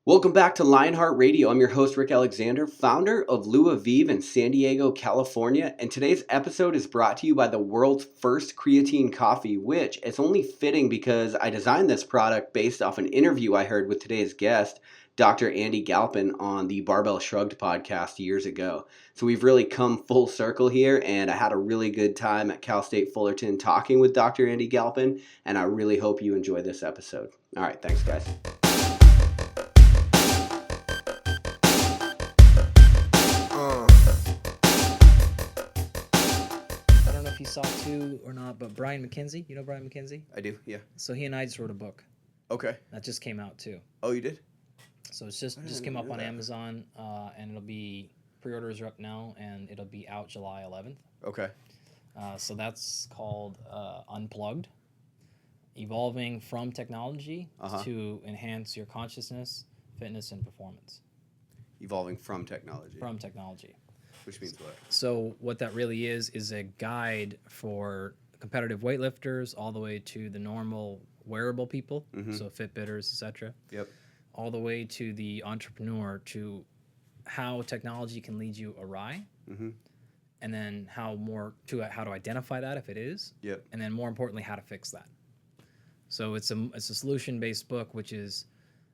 Welcome back to Lionheart Radio. I'm your host, Rick Alexander, founder of Lou Aviv in San Diego, California. And today's episode is brought to you by the world's first creatine coffee, which it's only fitting because I designed this product based off an interview I heard with today's guest, Dr. Andy Galpin, on the Barbell Shrugged podcast years ago. So we've really come full circle here, and I had a really good time at Cal State Fullerton talking with Dr. Andy Galpin, and I really hope you enjoy this episode. All right, thanks, guys. If you saw too or not, but Brian McKenzie, you know Brian McKenzie? I do, yeah. So he and I just wrote a book. Okay. That just came out too. Oh, you did? So it's just came up on Amazon, and it'll be, pre-orders are up now, and it'll be out July 11th. Okay. So that's called Unplugged, evolving from technology to enhance your consciousness, fitness, and performance. Evolving from technology. From technology. Which means what? So what that really is a guide for competitive weightlifters all the way to the normal wearable people, so Fitbitters, etc. Yep. All the way to the entrepreneur, to how technology can lead you awry, and then how to identify that if it is, and then more importantly how to fix that. So it's a solution-based book, which is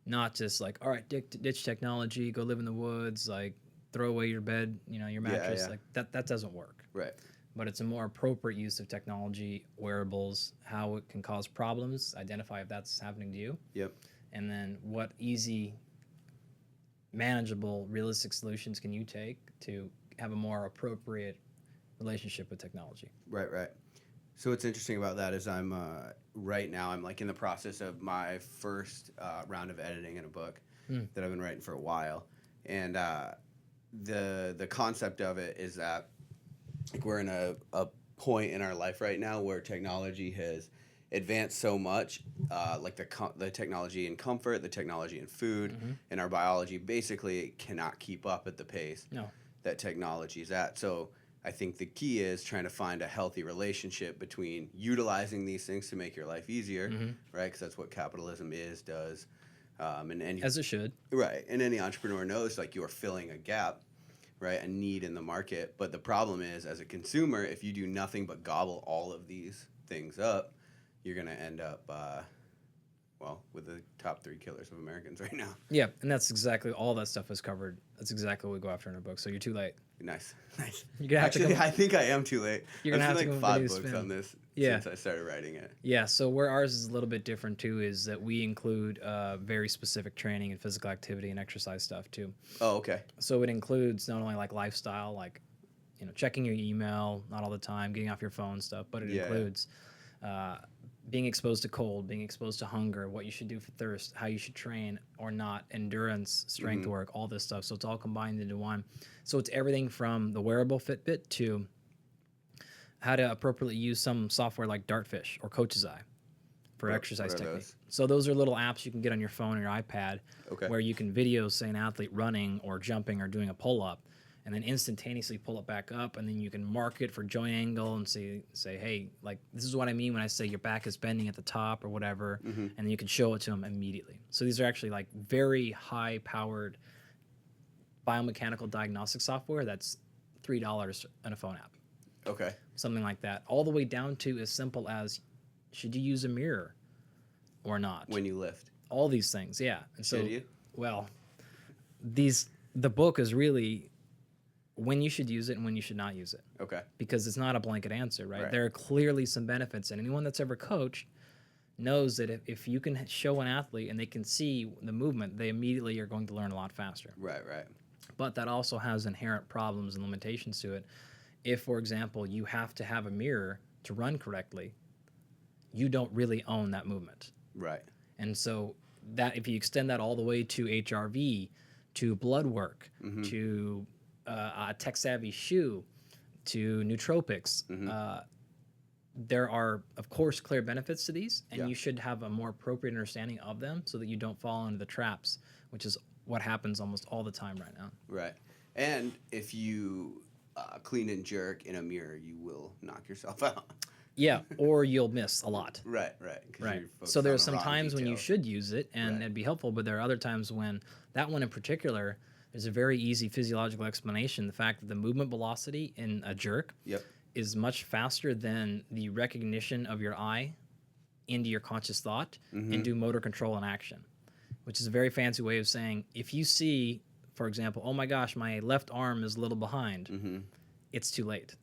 not just like, all right, ditch technology, go live in the woods, like throw away your bed, your mattress. Like that doesn't work. Right. But it's a more appropriate use of technology, wearables, how it can cause problems, identify if that's happening to you. Yep. And then what easy, manageable, realistic solutions can you take to have a more appropriate relationship with technology. Right. So what's interesting about that is I'm right now I'm like in the process of my first round of editing in a book that I've been writing for a while, and the concept of it is that like we're in a point in our life right now where technology has advanced so much, like the technology in comfort, the technology in food, and our biology basically cannot keep up at the pace that technology is at. So I think the key is trying to find a healthy relationship between utilizing these things to make your life easier, right? Because that's what capitalism does. And as it should. Right. And any entrepreneur knows like you're filling a gap, right? A need in the market. But the problem is, as a consumer, if you do nothing but gobble all of these things up, you're going to end up, with the top 3 killers of Americans right now. Yeah. And that's exactly all that stuff is covered. That's exactly what we go after in our book. So you're too late. Nice. You're gonna have Actually, I think I am too late. You're gonna have to like 5 books on this since I started writing it. Yeah. So where ours is a little bit different too is that we include very specific training and physical activity and exercise stuff too. Oh, okay. So it includes not only like lifestyle, like checking your email not all the time, getting off your phone stuff, but it includes being exposed to cold, being exposed to hunger, what you should do for thirst, how you should train or not, endurance, strength work, all this stuff. So it's all combined into one. So it's everything from the wearable Fitbit to how to appropriately use some software like Dartfish or Coach's Eye for exercise technique. So those are little apps you can get on your phone or your iPad where you can video, say, an athlete running or jumping or doing a pull-up, and then instantaneously pull it back up, and then you can mark it for joint angle and say, hey, like this is what I mean when I say your back is bending at the top or whatever, and then you can show it to them immediately. So these are actually like very high-powered biomechanical diagnostic software that's $3 on a phone app. Okay. Something like that. All the way down to as simple as, should you use a mirror or not? When you lift. All these things, yeah. And so, should you? Well, the book is really when you should use it and when you should not use it. Okay. Because it's not a blanket answer, right? There are clearly some benefits, and anyone that's ever coached knows that if you can show an athlete and they can see the movement, they immediately are going to learn a lot faster. Right. But that also has inherent problems and limitations to it. If, for example, you have to have a mirror to run correctly, you don't really own that movement. Right. And so that if you extend that all the way to HRV, to blood work, to a tech-savvy shoe, to nootropics, there are, of course, clear benefits to these, and you should have a more appropriate understanding of them so that you don't fall into the traps, which is what happens almost all the time right now. Right. And if you clean and jerk in a mirror, you will knock yourself out. Yeah, or you'll miss a lot. Right. 'Cause Right. you're focused So on there's the some wrong times when you details. should use it and it'd be helpful, but there are other times when that one in particular, there's a very easy physiological explanation. The fact that the movement velocity in a jerk Yep. is much faster than the recognition of your eye into your conscious thought into motor control and action, which is a very fancy way of saying if you see, for example, oh my gosh, my left arm is a little behind, it's too late.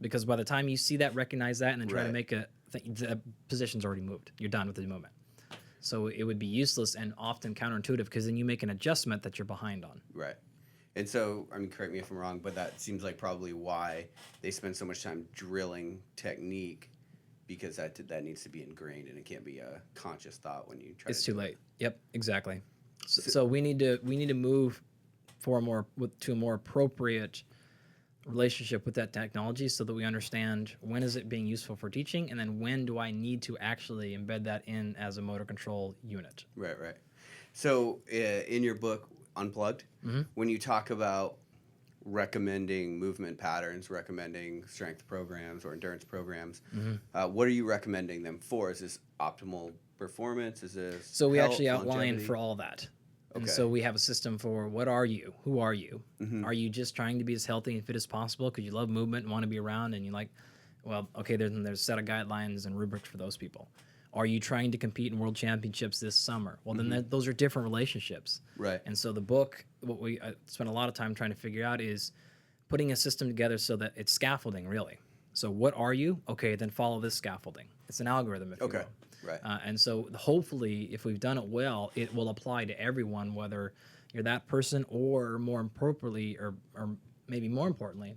Because by the time you see that, recognize that, and then try to make the position's already moved. You're done with the movement. So it would be useless and often counterintuitive because then you make an adjustment that you're behind on. Right. And so, I mean, correct me if I'm wrong, but that seems like probably why they spend so much time drilling technique, because that needs to be ingrained and it can't be a conscious thought when you try. It's too late. Yep, exactly. So we need to move to a more appropriate relationship with that technology so that we understand when is it being useful for teaching and then when do I need to actually embed that in as a motor control unit. Right. So in your book, Unplugged, when you talk about recommending movement patterns, recommending strength programs or endurance programs, what are you recommending them for? Is this optimal performance? Is this So we health, actually outline longevity? for all that. And Okay. so we have a system for what are you? Who are you? Are you just trying to be as healthy and fit as possible because you love movement and want to be around and you like, well, okay, there's a set of guidelines and rubrics for those people. Are you trying to compete in world championships this summer? Well, then those are different relationships. Right. And so the book, what we spent a lot of time trying to figure out is putting a system together so that it's scaffolding, really. So what are you? Okay, then follow this scaffolding. It's an algorithm, if you will. Right. And so hopefully, if we've done it well, it will apply to everyone, whether you're that person or more appropriately, or maybe more importantly,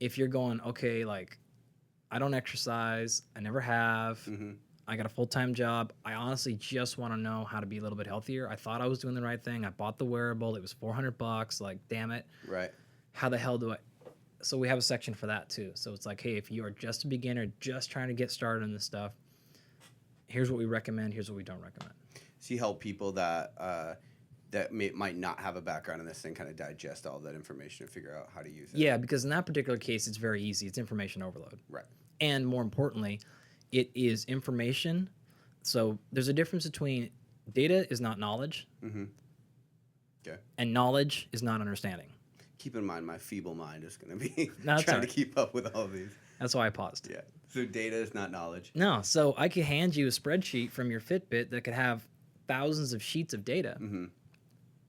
if you're going, okay, like, I don't exercise, I never have, I got a full-time job, I honestly just want to know how to be a little bit healthier. I thought I was doing the right thing. I bought the wearable. It was $400. Like, damn it. Right. How the hell do I? So we have a section for that too. So it's like, hey, if you are just a beginner, just trying to get started on this stuff, here's what we recommend. Here's what we don't recommend. So you help people that might not have a background in this thing kind of digest all that information and figure out how to use it. Yeah, because in that particular case, it's very easy. It's information overload. Right. And more importantly, it is information. So there's a difference between data is not knowledge, Okay. and knowledge is not understanding. Keep in mind, my feeble mind is going to be That's trying all to right. keep up with all of these. That's why I paused. Yeah. So data is not knowledge. No, so I could hand you a spreadsheet from your Fitbit that could have thousands of sheets of data.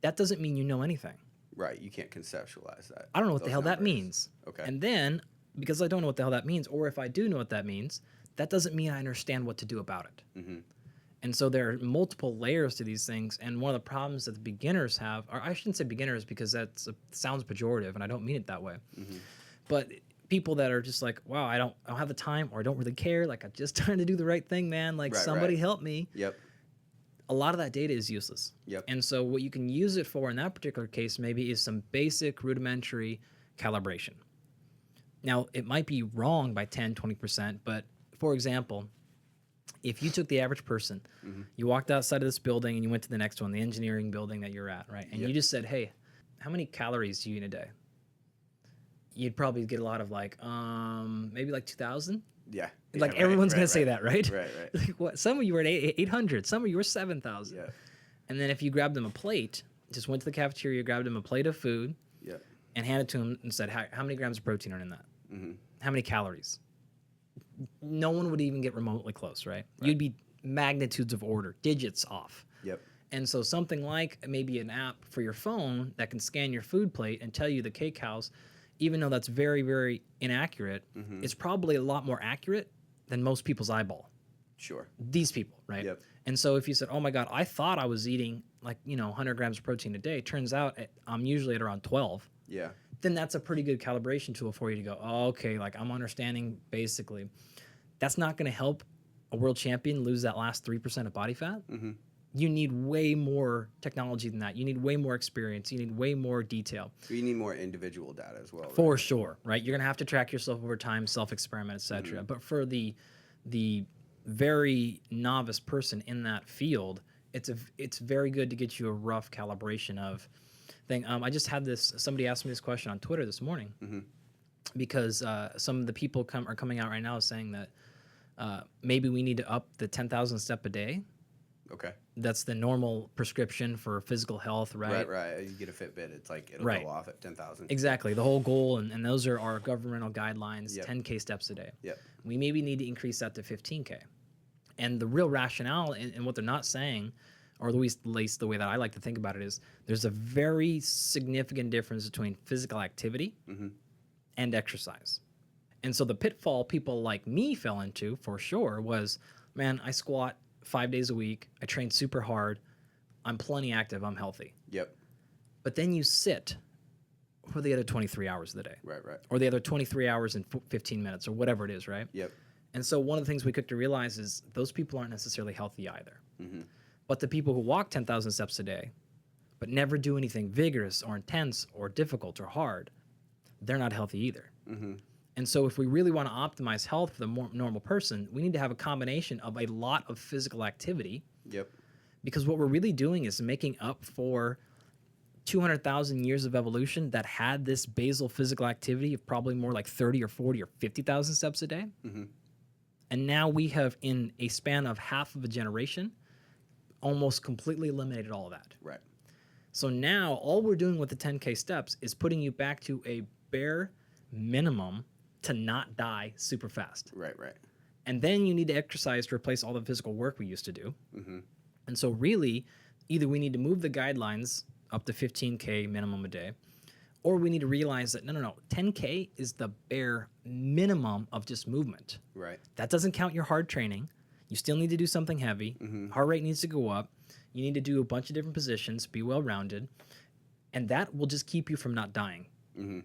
That doesn't mean you know anything. Right. You can't conceptualize that. I don't know what the those hell that numbers. means. Okay. And then, because I don't know what the hell that means, or if I do know what that means, that doesn't mean I understand what to do about it. And so there are multiple layers to these things. And one of the problems that the beginners have, or I shouldn't say beginners because that sounds pejorative, and I don't mean it that way. But people that are just like, wow, I don't have the time, or I don't really care. Like, I'm just trying to do the right thing, man. Like, somebody help me. Yep. A lot of that data is useless. Yep. And so what you can use it for in that particular case maybe is some basic rudimentary calibration. Now, it might be wrong by 10, 20%, but for example, if you took the average person, you walked outside of this building and you went to the next one, the engineering building that you're at, right? And you just said, hey, how many calories do you eat a day? You'd probably get a lot of like, maybe like 2,000. Yeah. Like everyone's going to say that, right? Right. Like what? Some of you were at 800, some of you were 7,000. Yeah. And then if you grabbed them a plate, just went to the cafeteria, grabbed them a plate of food, and handed it to them and said, how many grams of protein are in that? How many calories? No one would even get remotely close, right? You'd be magnitudes of order, digits off. Yep. And so something like maybe an app for your phone that can scan your food plate and tell you the kcals, even though that's very, very inaccurate, it's probably a lot more accurate than most people's eyeball. Sure. These people, right? Yep. And so if you said, oh my God, I thought I was eating like, 100 grams of protein a day, turns out I'm usually at around 12. Yeah. Then that's a pretty good calibration tool for you to go, oh, okay, like I'm understanding basically. That's not going to help a world champion lose that last 3% of body fat. You need way more technology than that. You need way more experience. You need way more detail. You need more individual data as well. For sure, right? You're going to have to track yourself over time, self-experiment, etc. But for the very novice person in that field, it's very good to get you a rough calibration of thing. I just had somebody asked me this question on Twitter this morning. because some of the people are coming out right now saying that maybe we need to up the 10,000 step a day. Okay. That's the normal prescription for physical health, right? Right. You get a Fitbit, it's like it'll Right. go off at 10,000. Exactly. The whole goal, and those are our governmental guidelines, Yep. 10K steps a day. Yep. We maybe need to increase that to 15K. And the real rationale and what they're not saying, or at least the way that I like to think about it, is there's a very significant difference between physical activity and exercise. And so the pitfall people like me fell into, for sure, was, man, I squat 5 days a week. I train super hard. I'm plenty active. I'm healthy. Yep. But then you sit for the other 23 hours of the day. Right. Or the other 23 hours and 15 minutes or whatever it is, right? Yep. And so one of the things we quick to realize is those people aren't necessarily healthy either. Mm-hmm. But the people who walk 10,000 steps a day but never do anything vigorous or intense or difficult or hard, they're not healthy either. Mm-hmm. And so if we really want to optimize health for the more normal person, we need to have a combination of a lot of physical activity. Yep. Because what we're really doing is making up for 200,000 years of evolution that had this basal physical activity of probably more like 30 or 40 or 50,000 steps a day. Mm-hmm. And now we have, in a span of half of a generation, almost completely eliminated all of that. Right. So now all we're doing with the 10K steps is putting you back to a bare minimum to not die super fast. Right. And then you need to exercise to replace all the physical work we used to do. Mm-hmm. And so really, either we need to move the guidelines up to 15K minimum a day, or we need to realize that, no, 10K is the bare minimum of just movement. Right. That doesn't count your hard training. You still need to do something heavy. Mm-hmm. Heart rate needs to go up. You need to do a bunch of different positions, be well-rounded, and that will just keep you from not dying. Mm-hmm.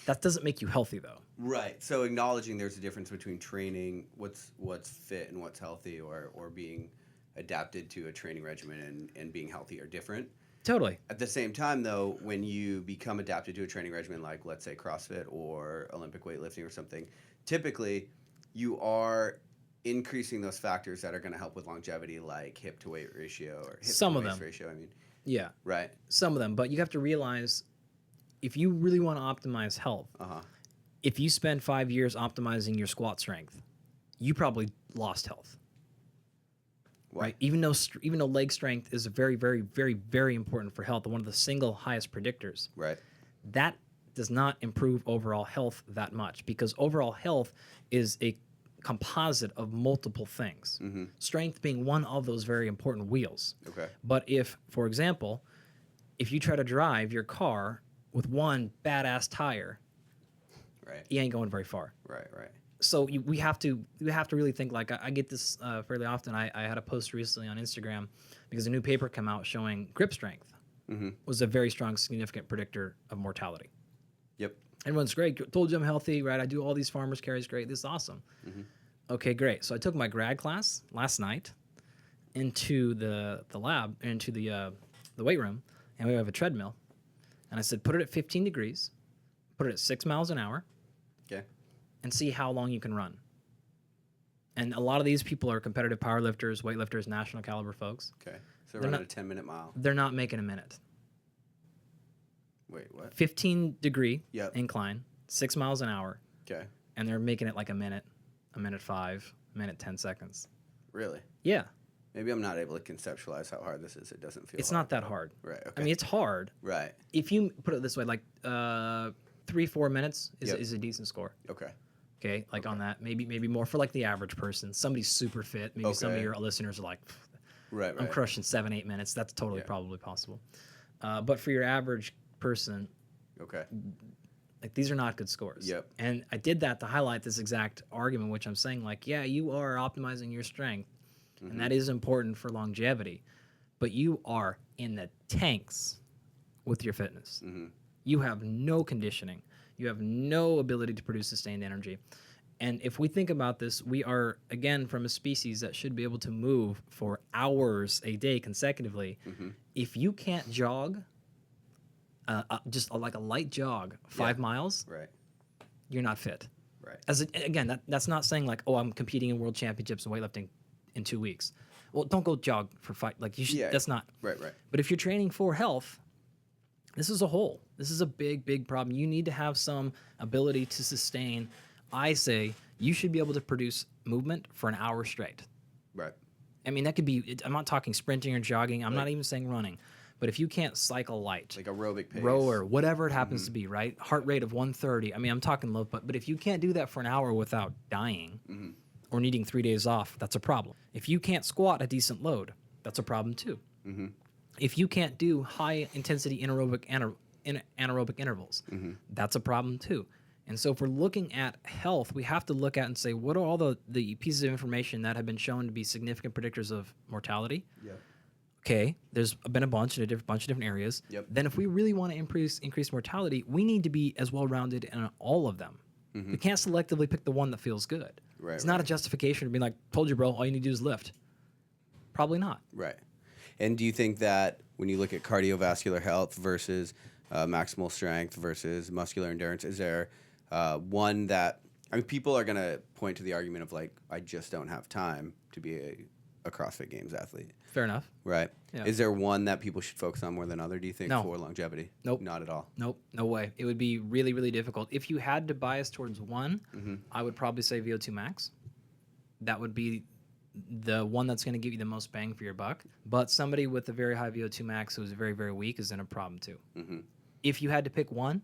That doesn't make you healthy, though. Right. So acknowledging there's a difference between training, what's fit and what's healthy, or being adapted to a training regimen and being healthy are different. Totally. At the same time, though, when you become adapted to a training regimen like, let's say, CrossFit or Olympic weightlifting or something, typically you are increasing those factors that are going to help with longevity, like hip to weight ratio or hip Some to of waist them. ratio. I mean, Yeah. right. Some of them. But you have to realize, if you really want to optimize health, if you spend 5 years optimizing your squat strength, you probably lost health. Right? Even though leg strength is very, very, very, very important for health, one of the single highest predictors. Right. That does not improve overall health that much, because overall health is a composite of multiple things. Mm-hmm. Strength being one of those very important wheels. Okay. But if, for example, if you try to drive your car with one badass tire, Right. you ain't going very far. Right. So we have to really think, like, I get this fairly often. I had a post recently on Instagram because a new paper came out showing grip strength was a very strong, significant predictor of mortality. Yep. Everyone's great. Told you I'm healthy, right? I do all these farmers carries. Great. This is awesome. Okay, great. So I took my grad class last night into the lab, into the weight room, and we have a treadmill. And I said, put it at 15 degrees, put it at 6 miles an hour, Okay. and see how long you can run. And a lot of these people are competitive powerlifters, weightlifters, national caliber folks. Okay. So run at a 10-minute mile. They're not making a minute. Wait, what? 15 degree Yep. incline, 6 miles an hour, Okay. and they're making it like a minute 5, a minute 10 seconds. Really? Yeah, Maybe I'm not able to conceptualize how hard this is. It doesn't feel it's hard. not that hard. Right. Okay. I mean, it's hard. Right. If you put it this way, like 3-4 minutes Yep. is a decent score. Okay. Okay, like on that, maybe more for like the average person. Somebody's super fit. Maybe some of Okay. your listeners are like, Right. I'm crushing 7-8 minutes. That's totally Yeah. probably possible. But for your average person, Okay. like, these are not good scores. Yep. And I did that to highlight this exact argument, which I'm saying, like, yeah, you are optimizing your strength, and that is important for longevity, but you are in the tanks with your fitness. You have no conditioning. You have no ability to produce sustained energy. And if we think about this, we are, again, from a species that should be able to move for hours a day consecutively. If you can't jog, just like a light jog, 5 miles, Right. you're not fit. Right. Again, that's not saying like, oh, I'm competing in world championships and weightlifting in 2 weeks. Well, don't go jog for 5. Like, you should. Yeah. That's not. Right. But if you're training for health, this is a whole. This is a big, big problem. You need to have some ability to sustain. I say you should be able to produce movement for an hour straight. Right. I mean, that could be, I'm not talking sprinting or jogging. I'm not even saying running. But if you can't cycle light, like aerobic pace, rower, whatever it happens to be, right? Heart rate of 130. I mean, I'm talking low, but if you can't do that for an hour without dying or needing 3 days off, that's a problem. If you can't squat a decent load, that's a problem too. If you can't do high intensity anaerobic intervals, that's a problem too. And so if we're looking at health, we have to look at and say, what are all the pieces of information that have been shown to be significant predictors of mortality? Yep. Okay, there's been a bunch in bunch of different areas. Yep. Then if we really want to increase mortality, we need to be as well-rounded in all of them. We can't selectively pick the one that feels good. Right, it's not a justification for being like, told you, bro, all you need to do is lift. Probably not. Right. And do you think that when you look at cardiovascular health versus maximal strength versus muscular endurance, is there one that, I mean, people are going to point to the argument of like, I just don't have time to be a CrossFit Games athlete. Fair enough. Right. Yeah. Is there one that people should focus on more than other, do you think, No. for longevity? Nope. Not at all. Nope, no way. It would be really, really difficult. If you had to bias towards one, I would probably say VO2 max. That would be the one that's going to give you the most bang for your buck. But somebody with a very high VO2 max who's very, very weak is in a problem too. If you had to pick one,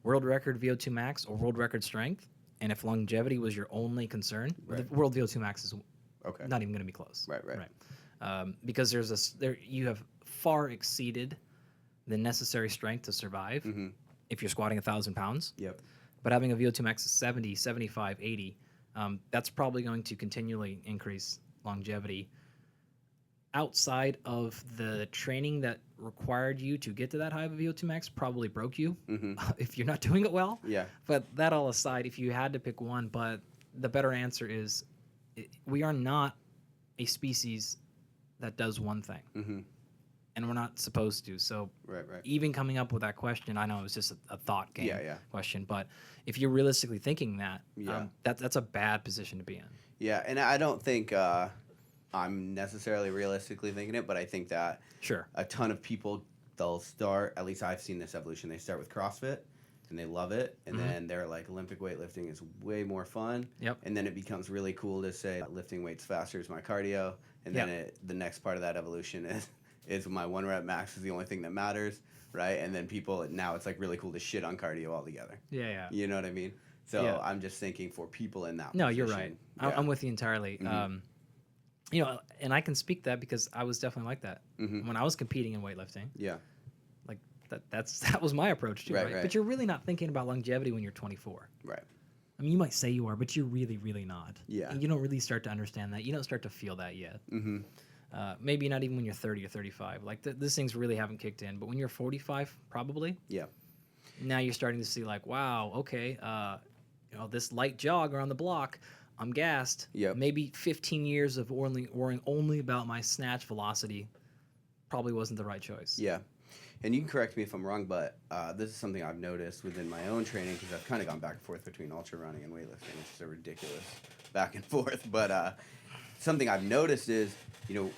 world record VO2 max or world record strength, and if longevity was your only concern, the world VO2 max is not even going to be close. Right. Because you have far exceeded the necessary strength to survive if you're squatting 1,000 pounds. Yep. But having a VO2 max of 70, 75, 80, that's probably going to continually increase longevity. Outside of the training that required you to get to that high of a VO2 max, probably broke you if you're not doing it well. Yeah. But that all aside, if you had to pick one, but the better answer is we are not a species that does one thing. And we're not supposed to. So even coming up with that question, I know it was just a thought game question, but if you're realistically thinking that, that's a bad position to be in. Yeah, and I don't think I'm necessarily realistically thinking it, but I think that a ton of people, they'll start, at least I've seen this evolution, they start with CrossFit and they love it, and then they're like, Olympic weightlifting is way more fun, and then it becomes really cool to say lifting weights faster is my cardio, and then the next part of that evolution is my 1 rep max is the only thing that matters, right? And then now it's like really cool to shit on cardio altogether. Yeah. You know what I mean? So I'm just thinking for people in that No, position, you're right. I'm with you entirely. You know, and I can speak that because I was definitely like that when I was competing in weightlifting. Yeah. Like that was my approach too, right? But you're really not thinking about longevity when you're 24. Right. I mean, you might say you are, but you're really, really not. Yeah. And you don't really start to understand that. You don't start to feel that yet. Maybe not even when you're 30 or 35. Like these things really haven't kicked in. But when you're 45, probably. Yeah. Now you're starting to see like, wow, okay, you know, this light jog around the block, I'm gassed. Yep. Maybe 15 years of worrying only about my snatch velocity probably wasn't the right choice. Yeah. And you can correct me if I'm wrong, but this is something I've noticed within my own training because I've kind of gone back and forth between ultra running and weightlifting, which is a ridiculous back and forth. But something I've noticed is, you know,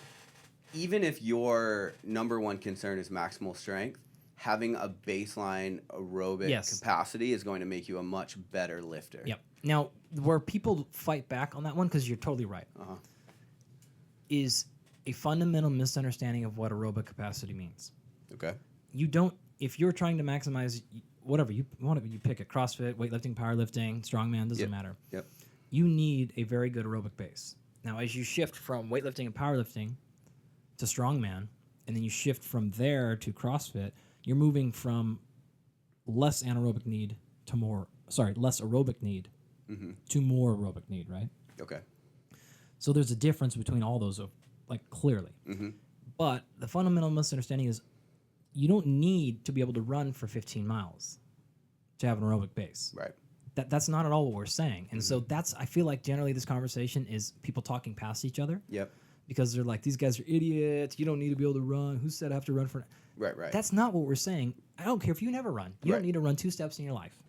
even if your number one concern is maximal strength, having a baseline aerobic capacity is going to make you a much better lifter. Yep. Now, where people fight back on that one, because you're totally right, is a fundamental misunderstanding of what aerobic capacity means. Okay. You don't, if you're trying to maximize whatever you want, you pick it, CrossFit, weightlifting, powerlifting, strongman, doesn't matter. Yep. You need a very good aerobic base. Now, as you shift from weightlifting and powerlifting to strongman, and then you shift from there to CrossFit, you're moving from less aerobic need to less aerobic need to more aerobic need, right? Okay. So there's a difference between all those, like clearly. But the fundamental misunderstanding is you don't need to be able to run for 15 miles to have an aerobic base. Right. That's not at all what we're saying. And so I feel like generally this conversation is people talking past each other. Yep. Because they're like, these guys are idiots. You don't need to be able to run. Who said I have to run for... Right. That's not what we're saying. I don't care if you never run. You don't need to run 2 steps in your life.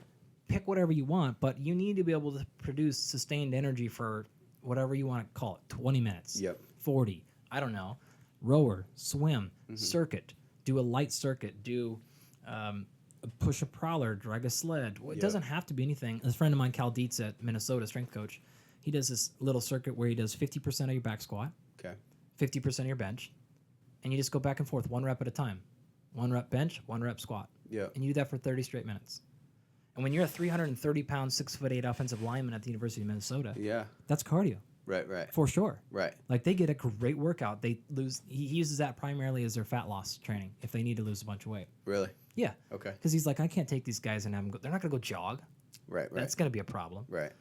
Pick whatever you want, but you need to be able to produce sustained energy for whatever you want to call it. 20 minutes. 40. I don't know. Rower, swim, circuit. Do a light circuit. Do push a prowler, drag a sled. Well, it Yep. doesn't have to be anything. A friend of mine, Cal Dietz at Minnesota, strength coach, he does this little circuit where he does 50% of your back squat, Okay. 50% of your bench, and you just go back and forth, 1 rep at a time. 1 rep bench, 1 rep squat. Yeah. And you do that for 30 straight minutes. And when you're a 330-pound, 6'8" offensive lineman at the University of Minnesota, Yeah. that's cardio Right. for sure. Right. Like, they get a great workout. They lose. He uses that primarily as their fat loss training if they need to lose a bunch of weight. Really? Yeah. Okay. Because he's like, I can't take these guys and have them go. They're not going to go jog. Right. That's going to be a problem. Right.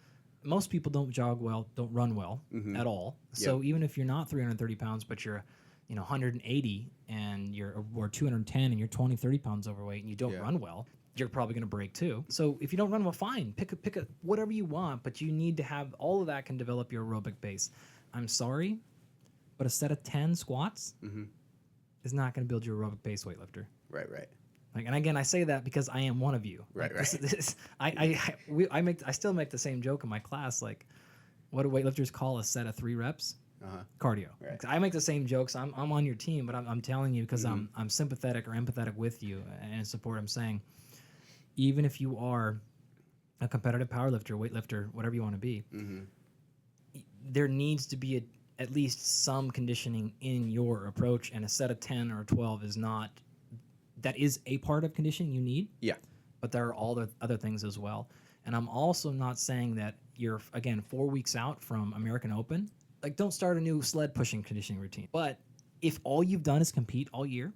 Most people don't jog well, don't run well at all. So even if you're not 330 pounds, but you're 180 and or 210 and you're 20, 30 pounds overweight and you don't run well, you're probably going to break too. So if you don't run well, fine. Pick a whatever you want, but you need to have all of that can develop your aerobic base. I'm sorry, but a set of 10 squats is not going to build your aerobic base, weightlifter. Right. Like, and again, I say that because I am one of you. Right. I still make the same joke in my class. Like, what do weightlifters call a set of 3 reps? Cardio. Right. I make the same jokes. I'm on your team, but I'm telling you because I'm sympathetic or empathetic with you and support. I'm saying, even if you are a competitive powerlifter, weightlifter, whatever you want to be, there needs to be at least some conditioning in your approach, and a set of 10 or 12 is not. That is a part of conditioning you need. Yeah. But there are all the other things as well. And I'm also not saying that you're, again, 4 weeks out from American Open. Like, don't start a new sled pushing conditioning routine. But if all you've done is compete all year,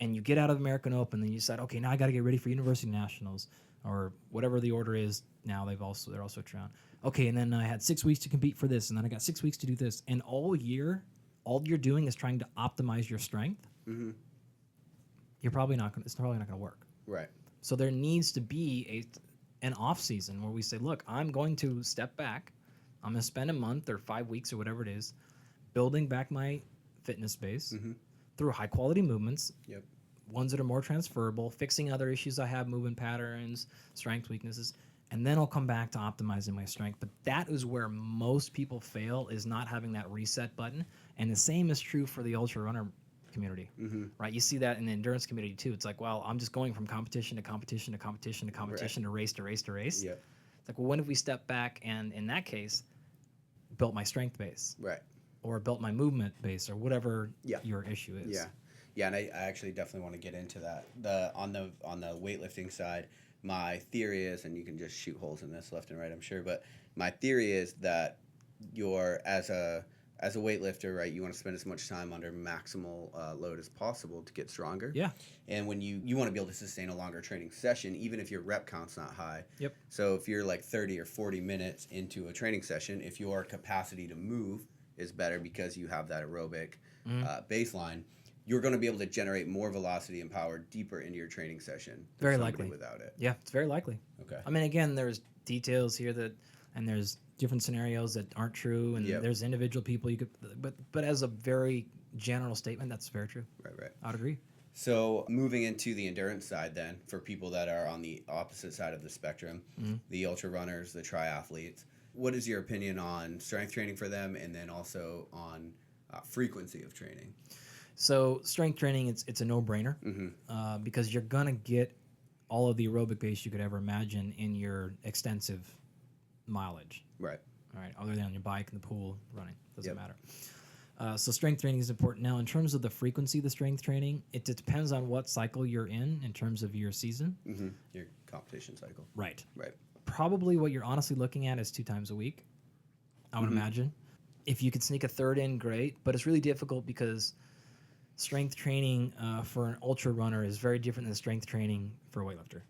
and you get out of American Open, then you decide, okay, now I got to get ready for University Nationals or whatever the order is now. They're all switched around. Okay, and then I had 6 weeks to compete for this, and then I got 6 weeks to do this. And all year, all you're doing is trying to optimize your strength. You're probably not going. It's probably not going to work. Right. So there needs to be an off season where we say, look, I'm going to step back. I'm going to spend a month or 5 weeks or whatever it is, building back my fitness base through high quality movements. Yep. Ones that are more transferable, fixing other issues I have, movement patterns, strength weaknesses, and then I'll come back to optimizing my strength. But that is where most people fail, is not having that reset button. And the same is true for the ultra runner community, right? You see that in the endurance community too. It's like, well, I'm just going from competition to competition to competition to competition to race to race to race. Yep. It's like, well, when if we step back and in that case, built my strength base, Right. or built my movement base, or whatever your issue is. Yeah, and I actually definitely want to get into that. On the weightlifting side, my theory is, and you can just shoot holes in this left and right, I'm sure, but my theory is that you're as a weightlifter, right, you want to spend as much time under maximal load as possible to get stronger. Yeah. And when you want to be able to sustain a longer training session, even if your rep count's not high. Yep. So if you're like 30 or 40 minutes into a training session, if your capacity to move is better because you have that aerobic baseline, you're going to be able to generate more velocity and power deeper into your training session. Very likely. Without it. Yeah, it's very likely. Okay. I mean, again, there's details here and there's different scenarios that aren't true, and there's individual people you could, but as a very general statement, that's very true. Right. I'd agree. So moving into the endurance side then, for people that are on the opposite side of the spectrum, the ultra runners, the triathletes, what is your opinion on strength training for them, and then also on frequency of training? So strength training, it's a no-brainer because you're going to get all of the aerobic base you could ever imagine in your extensive mileage. Right. All right, other than on your bike, in the pool, running. Doesn't matter. So strength training is important. Now, in terms of the frequency of the strength training, it depends on what cycle you're in terms of your season. Your competition cycle. Right. Right. Probably what you're honestly looking at is 2 times a week, I would imagine. If you could sneak a third in, great. But it's really difficult because strength training for an ultra runner is very different than strength training for a weightlifter.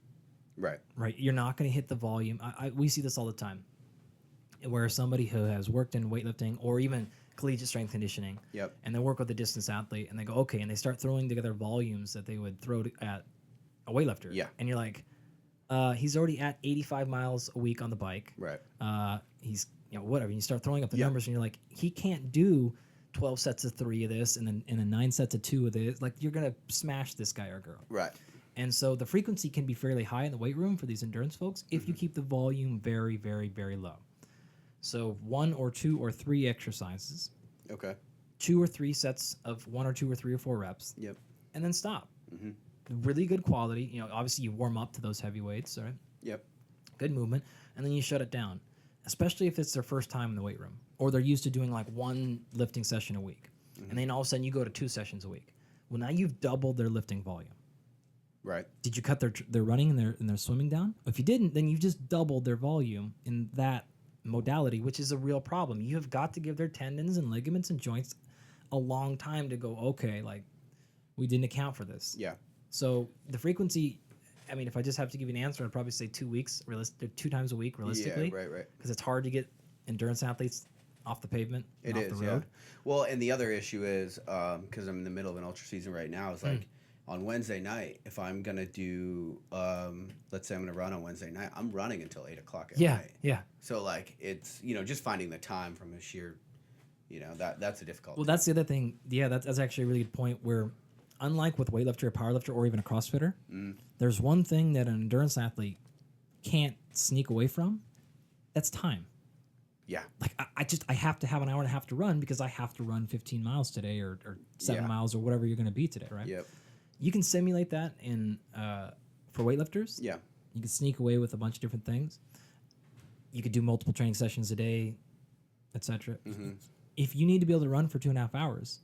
Right. Right. You're not going to hit the volume. We see this all the time, where somebody who has worked in weightlifting or even collegiate strength conditioning, and they work with a distance athlete, and they go, okay, and they start throwing together volumes that they would throw at a weightlifter. Yeah. And you're like, he's already at 85 miles a week on the bike. Right. He's, whatever. And you start throwing up the numbers, and you're like, he can't do 12 sets of 3 of this and then 9 sets of 2 of this. Like, you're going to smash this guy or girl. Right. And so the frequency can be fairly high in the weight room for these endurance folks if you keep the volume very, very, very low. So 1 or 2 or 3 exercises. Okay. 2 or 3 sets of 1 or 2 or 3 or 4 reps. Yep. And then stop. really good quality. You know, obviously you warm up to those heavy weights, right? Yep. Good movement, and then you shut it down, especially if it's their first time in the weight room or they're used to doing like one lifting session a week, and then all of a sudden you go to 2 sessions a week. Well, now you've doubled their lifting volume. Right. Did you cut their running and their swimming down? If you didn't, then you've just doubled their volume in that modality, which is a real problem. You have got to give their tendons and ligaments and joints a long time to go, okay, like we didn't account for this. Yeah. So the frequency, I mean, if I just have to give you an answer, I'd probably say 2 weeks, 2 times a week, realistically. Yeah, right. Because it's hard to get endurance athletes off the pavement and off the road. Yeah. Well, and the other issue is, because I'm in the middle of an ultra season right now, is like on Wednesday night, if I'm going to do, let's say I'm going to run on Wednesday night, I'm running until 8 o'clock at night. Yeah. So, like, it's, just finding the time from a sheer, that's a difficult Well, that's the other thing. Yeah, that's actually a really good point where, unlike with weightlifter, a powerlifter, or even a CrossFitter, there's one thing that an endurance athlete can't sneak away from. That's time. Yeah. Like I have to have an hour and a half to run because I have to run 15 miles today or 7 miles or whatever you're going to be today, right? Yep. You can simulate that in for weightlifters. Yeah. You can sneak away with a bunch of different things. You could do multiple training sessions a day, etc. If you need to be able to run for 2.5 hours,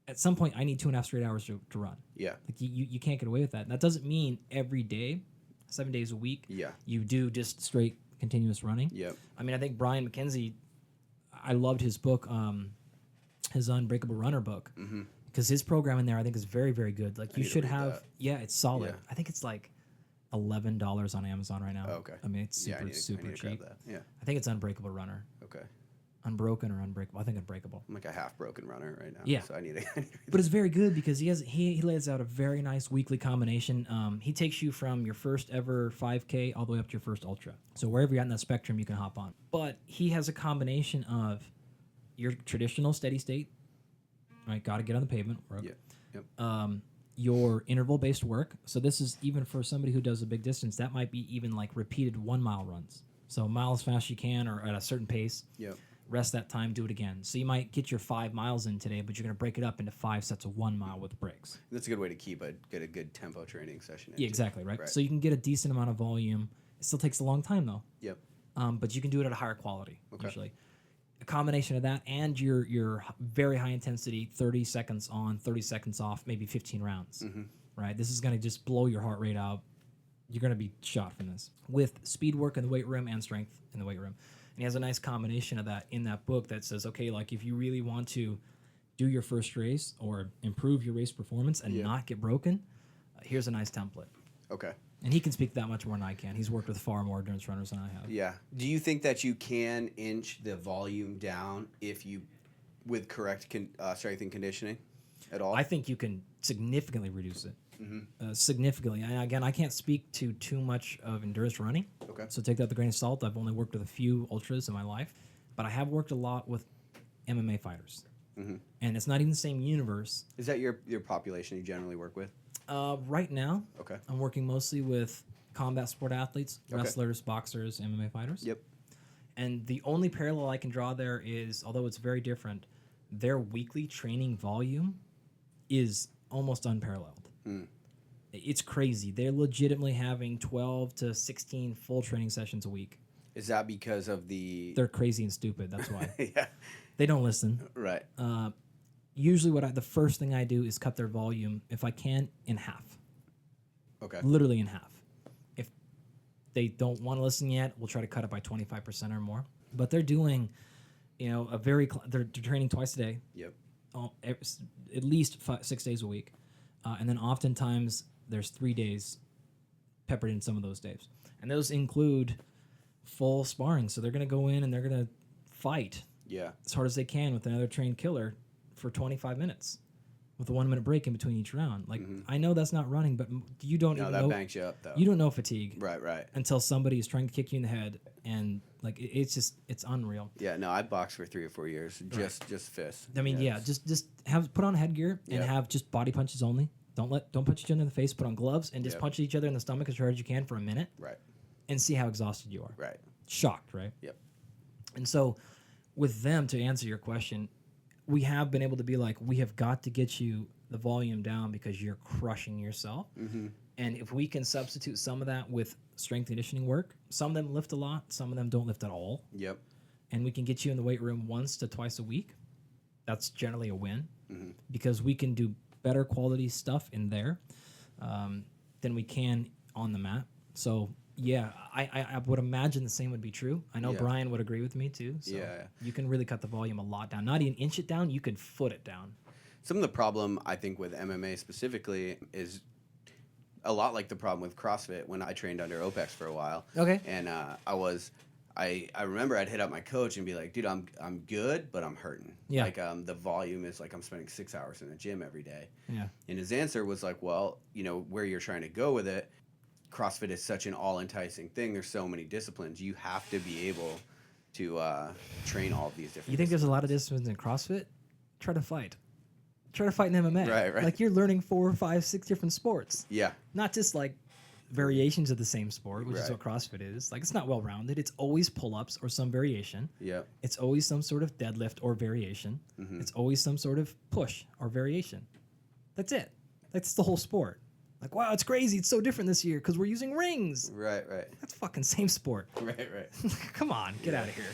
at some point I need 2.5 straight hours to run. Yeah. Like you can't get away with that. And that doesn't mean every day, 7 days a week, you do just straight continuous running. Yep. I mean, I think Brian McKenzie, I loved his book, his Unbreakable Runner book, because his program in there I think is very, very good. Like you should have, it's solid. Yeah. I think it's like $11 on Amazon right now. Oh, okay. I mean, it's super, super cheap. That. Yeah. I think it's Unbreakable Runner. Okay. Unbroken or Unbreakable. I think Unbreakable. I'm like a half broken runner right now. Yeah. So I need to. But it's very good because he lays out a very nice weekly combination. He takes you from your first ever 5K all the way up to your first ultra. So wherever you're at in that spectrum, you can hop on. But he has a combination of your traditional steady state, right? Got to get on the pavement. Work. Yeah. Yep. Your interval-based work. So this is even for somebody who does a big distance. That might be even like repeated 1 mile runs. So a mile as fast as you can or at a certain pace. Yep. Rest that time, do it again. So you might get your 5 miles in today, but you're going to break it up into 5 sets of 1 mile with breaks. That's a good way to get a good tempo training session in. Yeah, exactly, right? So you can get a decent amount of volume. It still takes a long time, though. Yep. But you can do it at a higher quality, usually. A combination of that and your very high intensity, 30 seconds on, 30 seconds off, maybe 15 rounds, right? This is going to just blow your heart rate out. You're going to be shot from this. With speed work in the weight room and strength in the weight room. And he has a nice combination of that in that book that says, okay, like if you really want to do your first race or improve your race performance and not get broken, here's a nice template. Okay. And he can speak that much more than I can. He's worked with far more endurance runners than I have. Yeah. Do you think that you can inch the volume down with correct strength and conditioning at all? I think you can significantly reduce it. Significantly. And again, I can't speak to too much of endurance running. Okay. So take that with a grain of salt. I've only worked with a few ultras in my life, but I have worked a lot with MMA fighters. And it's not even the same universe. Is that your population you generally work with? Right now, Okay. I'm working mostly with combat sport athletes, wrestlers, boxers, MMA fighters. Yep. And the only parallel I can draw there is, although it's very different, their weekly training volume is almost unparalleled. It's crazy. They're legitimately having 12 to 16 full training sessions a week. Is that because of They're crazy and stupid. That's why. Yeah. They don't listen. Right. Usually the first thing I do is cut their volume, if I can, in half. Okay. Literally in half. If they don't want to listen yet, we'll try to cut it by 25% or more. But they're doing, they're training twice a day. Yep. At least 6 days a week. And then oftentimes there's 3 days peppered in some of those days. And those include full sparring. So they're going to go in and they're going to fight as hard as they can with another trained killer for 25 minutes with a 1 minute break in between each round. Like, I know that's not running, but you don't even know. No, that banks you up, though. You don't know fatigue. Right. Until somebody is trying to kick you in the head. And, like, it's unreal. Yeah, no, I boxed for 3 or 4 years. Just fists. I mean, just put on headgear and have just body punches only. Don't punch each other in the face. Put on gloves and just punch each other in the stomach as hard as you can for a minute. Right. And see how exhausted you are. Right. Shocked, right? Yep. And so, with them, to answer your question, we have been able to be like, we have got to get you the volume down because you're crushing yourself. And if we can substitute some of that with strength conditioning work, some of them lift a lot, some of them don't lift at all. Yep. And we can get you in the weight room once to twice a week. That's generally a win because we can do better quality stuff in there than we can on the mat. So yeah, I would imagine the same would be true. I know Brian would agree with me too. So you can really cut the volume a lot down. Not even inch it down, you can foot it down. Some of the problem I think with MMA specifically is a lot like the problem with CrossFit when I trained under OPEX for a while. Okay. And I remember I'd hit up my coach and be like, dude, I'm good, but I'm hurting. Yeah. Like the volume is like I'm spending 6 hours in the gym every day. Yeah. And his answer was like, well, you know, where you're trying to go with it, CrossFit is such an all-enticing thing. There's so many disciplines. You have to be able to train all of these different You think there's a lot of disciplines in CrossFit? Try to fight in MMA. Right. Like you're learning 4, 5, 6 different sports. Yeah. Not just like variations of the same sport, which is what CrossFit is. Like it's not well rounded. It's always pull-ups or some variation. Yeah. It's always some sort of deadlift or variation. It's always some sort of push or variation. That's it. That's the whole sport. Like, wow, it's crazy. It's so different this year because we're using rings. Right. That's fucking same sport. Right. Come on, get out of here.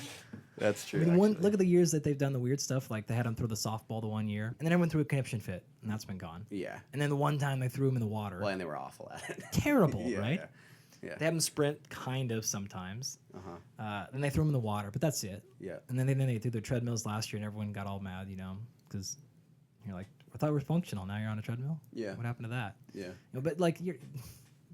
That's true. I mean, look at the years that they've done the weird stuff. Like they had him throw the softball the one year, and then everyone threw a conniption fit, and that's been gone. Yeah. And then the one time they threw him in the water. Well, and they were awful at it. Terrible, right? Yeah. They have him sprint kind of sometimes. Then they threw him in the water, but that's it. Yeah. And then they threw their treadmills last year, and everyone got all mad, you know, because you're like, I thought we were functional. Now you're on a treadmill. Yeah. What happened to that? Yeah. You know, but like they're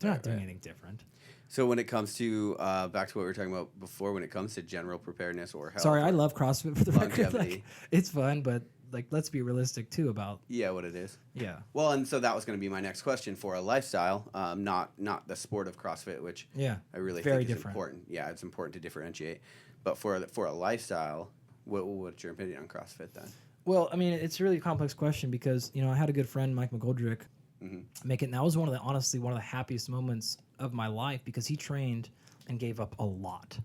not doing anything different. So when it comes to back to what we were talking about before, when it comes to general preparedness or health, sorry, I love CrossFit for the record. longevity. Like, it's fun, but like let's be realistic too about what it is. Yeah. Well, and so that was going to be my next question for a lifestyle, not the sport of CrossFit, which I really very think is different. important. Yeah, it's important to differentiate. But for a lifestyle, what's your opinion on CrossFit then? Well, I mean, it's a really complex question because I had a good friend, Mike McGoldrick, make it, and that was honestly one of the happiest moments of my life because he trained and gave up a lot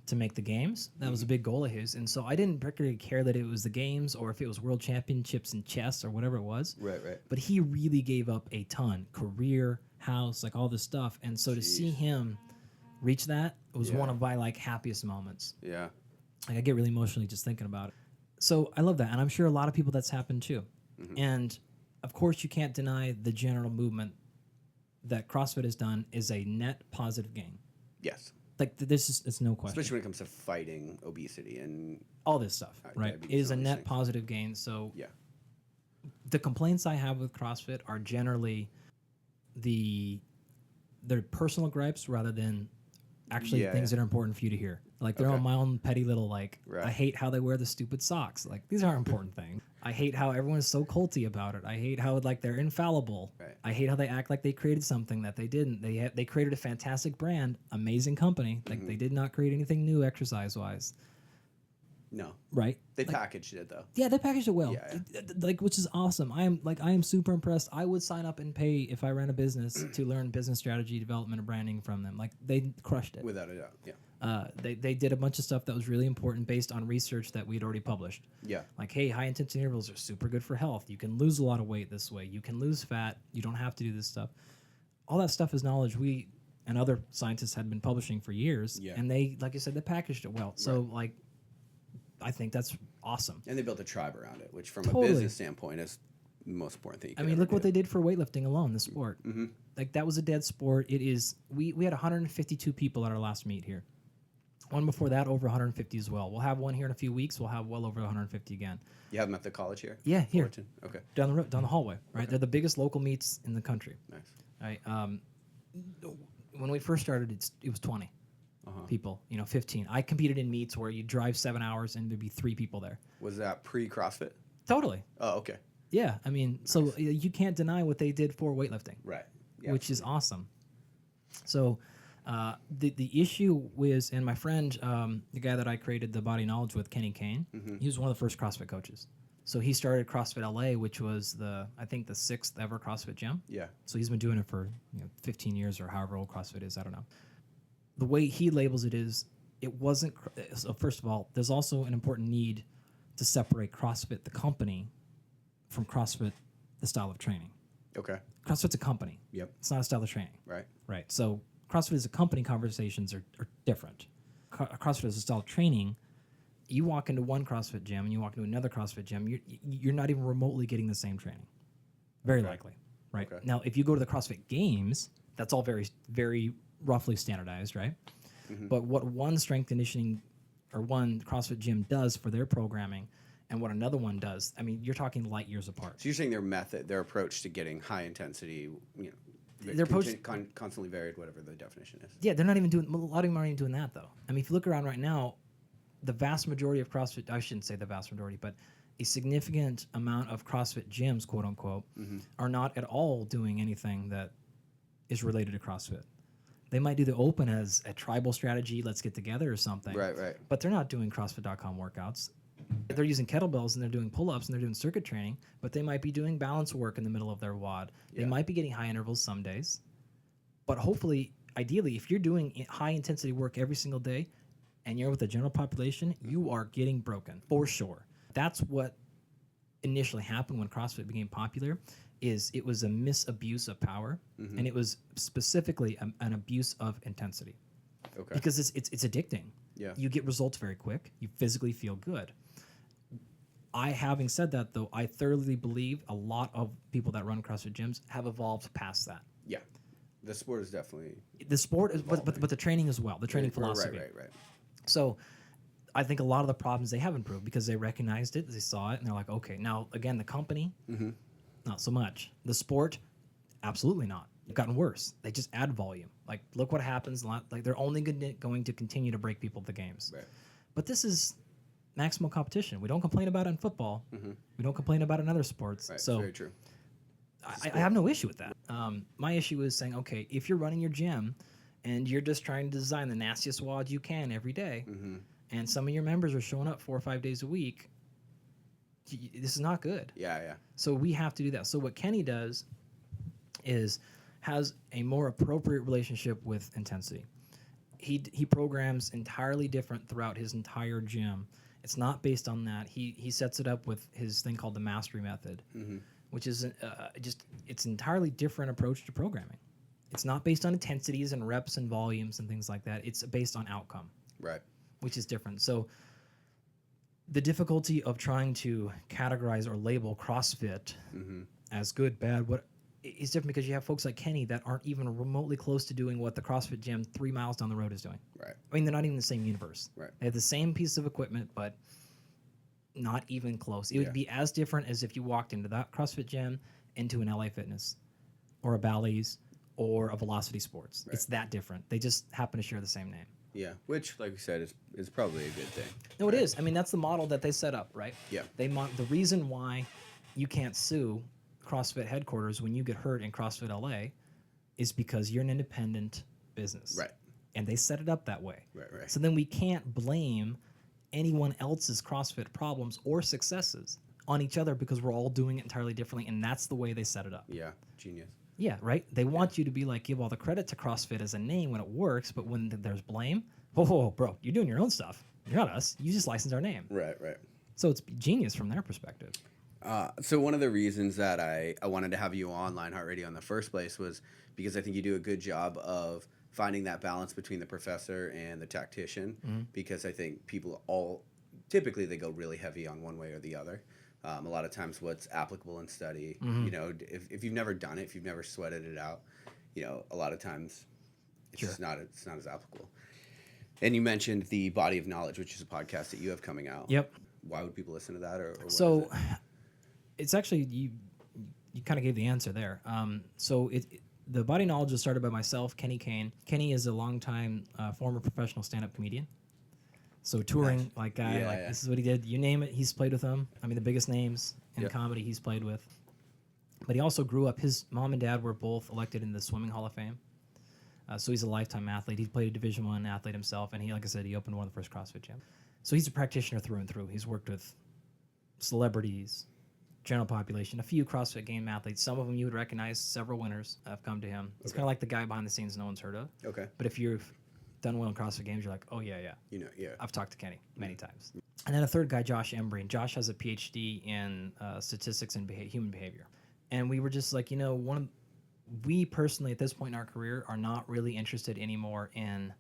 to make the games. That was a big goal of his, and so I didn't particularly care that it was the games or if it was world championships in chess or whatever it was. Right. But he really gave up a ton, career, house, like all this stuff, and so to see him reach that was one of my like happiest moments. Yeah. Like I get really emotionally just thinking about it. So I love that, and I'm sure a lot of people that's happened too. And of course, you can't deny the general movement that CrossFit has done is a net positive gain. Yes. Like it's no question. Especially when it comes to fighting obesity and all this stuff, right? It is a net things. positive gain. So the complaints I have with CrossFit are generally their personal gripes rather than actually things that are important for you to hear. Like they're on my own petty little like, I hate how they wear the stupid socks. Like these aren't important things. I hate how everyone is so culty about it. I hate how like they're infallible. Right. I hate how they act like they created something that they didn't. They created a fantastic brand, amazing company. Like they did not create anything new exercise wise. No. Right. They packaged it though. Yeah, they packaged it well. Yeah. Like which is awesome. I am super impressed. I would sign up and pay if I ran a business to learn business strategy, development, and branding from them. Like they crushed it. Without a doubt. Yeah. They did a bunch of stuff that was really important based on research that we'd already published. Yeah. Like, hey, high intensity intervals are super good for health. You can lose a lot of weight this way. You can lose fat. You don't have to do this stuff. All that stuff is knowledge we and other scientists had been publishing for years. Yeah. And they, like I said, they packaged it well. So, like, I think that's awesome. And they built a tribe around it, which from a business standpoint is the most important thing you can look what they did for weightlifting alone, the sport. Mm-hmm. Like, that was a dead sport. It is, we had 152 people at our last meet here. One before that, over 150 as well. We'll have one here in a few weeks. We'll have well over 150 again. You have them at the college here? Yeah, here. Fullerton? Okay. Down the road, down the hallway, right? They're the biggest local meets in the country. Nice. Right. When we first started, it was 20 people. 15. I competed in meets where you drive 7 hours and there'd be 3 people there. Was that pre-CrossFit? Totally. Oh, okay. Yeah, I mean, so you can't deny what they did for weightlifting. Right. Yeah, which is awesome. So the issue was, and my friend, the guy that I created the Body Knowledge with, Kenny Kane, he was one of the first CrossFit coaches. So he started CrossFit LA, which was I think the 6th ever CrossFit gym. Yeah. So he's been doing it for 15 years or however old CrossFit is. I don't know. The way he labels it is, it wasn't. So first of all, there's also an important need to separate CrossFit the company from CrossFit the style of training. Okay. CrossFit's a company. Yep. It's not a style of training. Right. Right. So CrossFit as a company conversations are different. CrossFit as a style of training, you walk into one CrossFit gym and you walk into another CrossFit gym, you're not even remotely getting the same training. Very likely. Right. Okay. Now, if you go to the CrossFit Games, that's all very, very roughly standardized, right? Mm-hmm. But what one strength conditioning or one CrossFit gym does for their programming and what another one does, I mean, you're talking light years apart. So you're saying their approach to getting high intensity, Their approach constantly varied, whatever the definition is. Yeah, they're not even doing. A lot of them aren't even doing that though. I mean, if you look around right now, the vast majority of CrossFit, I shouldn't say the vast majority, but a significant amount of CrossFit gyms, quote unquote, are not at all doing anything that is related to CrossFit. They might do the open as a tribal strategy, let's get together or something. Right. But they're not doing CrossFit.com workouts. They're using kettlebells and they're doing pull-ups and they're doing circuit training, but they might be doing balance work in the middle of their WOD. They might be getting high intervals some days. But hopefully, ideally, if you're doing high intensity work every single day and you're with the general population, you are getting broken for sure. That's what initially happened when CrossFit became popular. Is it was a misabuse of power, and it was specifically an abuse of intensity. Okay. Because it's addicting. Yeah. You get results very quick. You physically feel good. Having said that, though, I thoroughly believe a lot of people that run CrossFit gyms have evolved past that. Yeah. The sport is definitely the sport is, but the training as well. The training philosophy. Right. So, I think a lot of the problems they have improved because they recognized it, they saw it, and they're like, okay. Now, again, the company, not so much. The sport, absolutely not. It's gotten worse. They just add volume. Like, look what happens. Like, they're only going to continue to break people at the games. Right. But this is maximal competition. We don't complain about it in football. We don't complain about it in other sports. Right. So very true. I have no issue with that. My issue is saying, okay, if you're running your gym and you're just trying to design the nastiest WOD you can every day, and some of your members are showing up 4 or 5 days a week, this is not good. Yeah. So we have to do that. So what Kenny does is has a more appropriate relationship with intensity. He programs entirely different throughout his entire gym. It's not based on that. He sets it up with his thing called the mastery method, which is it's entirely different approach to programming. It's not based on intensities and reps and volumes and things like that. It's based on outcome, Right. which is different. So the difficulty of trying to categorize or label CrossFit as good, bad, what is different because you have folks like Kenny that aren't even remotely close to doing what the CrossFit gym 3 miles down the road is doing. Right. I mean, they're not even in the same universe. Right. They have the same piece of equipment, but not even close. It would be as different as if you walked into that CrossFit gym into an LA Fitness or a Bally's or a Velocity Sports. Right. It's that different. They just happen to share the same name. Yeah, which, like you said, is probably a good thing. No, it is. I mean, that's the model that they set up, right? Yeah. The reason why you can't sue CrossFit headquarters when you get hurt in CrossFit LA is because you're an independent business. Right. And they set it up that way. Right. So then we can't blame anyone else's CrossFit problems or successes on each other because we're all doing it entirely differently, and that's the way they set it up. Yeah, genius. Yeah, right? They want you to be like, give all the credit to CrossFit as a name when it works, but when there's blame, oh, bro, you're doing your own stuff. You're not us. You just license our name. Right. So it's genius from their perspective. So one of the reasons that I wanted to have you on Lionheart Radio in the first place was because I think you do a good job of finding that balance between the professor and the tactician, because I think people typically they go really heavy on one way or the other. A lot of times what's applicable in study, if you've never done it, if you've never sweated it out, a lot of times it's just not as applicable. And you mentioned the Body of Knowledge, which is a podcast that you have coming out. Yep. Why would people listen to that? Or so it's actually, you kind of gave the answer there. The Body of Knowledge was started by myself, Kenny Kane. Kenny is a longtime former professional stand-up comedian. So touring guy, this is what he did. You name it, he's played with them. I mean, the biggest names in comedy he's played with. But he also grew up. His mom and dad were both elected in the Swimming Hall of Fame. So he's a lifetime athlete. He played a Division I athlete himself, and he, like I said, he opened one of the first CrossFit gyms. So he's a practitioner through and through. He's worked with celebrities, general population, a few CrossFit game athletes. Some of them you would recognize. Several winners have come to him. It's kind of like the guy behind the scenes no one's heard of. Okay. But if you've done well in CrossFit games, you're like, oh, yeah. I've talked to Kenny many times. And then a third guy, Josh Embry. And Josh has a PhD in statistics and human behavior. And we were just like, we personally at this point in our career are not really interested anymore in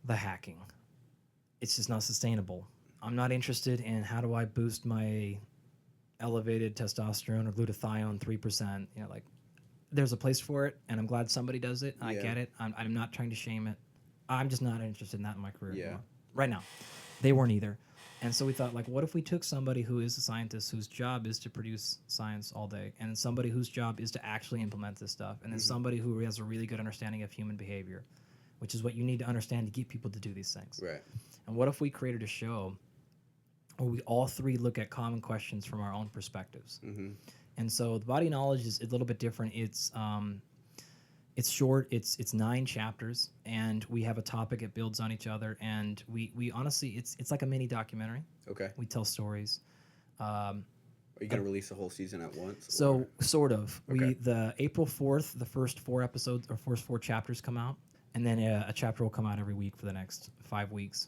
the hacking. It's just not sustainable. I'm not interested in how do I boost my elevated testosterone or glutathione 3%. Like there's a place for it, and I'm glad somebody does it. I get it. I'm not trying to shame it. I'm just not interested in that in my career anymore. Right now. They weren't either. And so we thought, like, what if we took somebody who is a scientist whose job is to produce science all day, and somebody whose job is to actually implement this stuff, and then somebody who has a really good understanding of human behavior, which is what you need to understand to get people to do these things. Right. And what if we created a show where we all three look at common questions from our own perspectives? Mm-hmm. And so the body knowledge is a little bit different. It's short. It's 9 chapters, and we have a topic. It builds on each other, and we honestly, it's like a mini documentary. Okay. We tell stories. Are you gonna release the whole season at once? So sort of. Okay. The April 4th, the first 4 episodes or first 4 chapters come out, and then a chapter will come out every week for the next 5 weeks.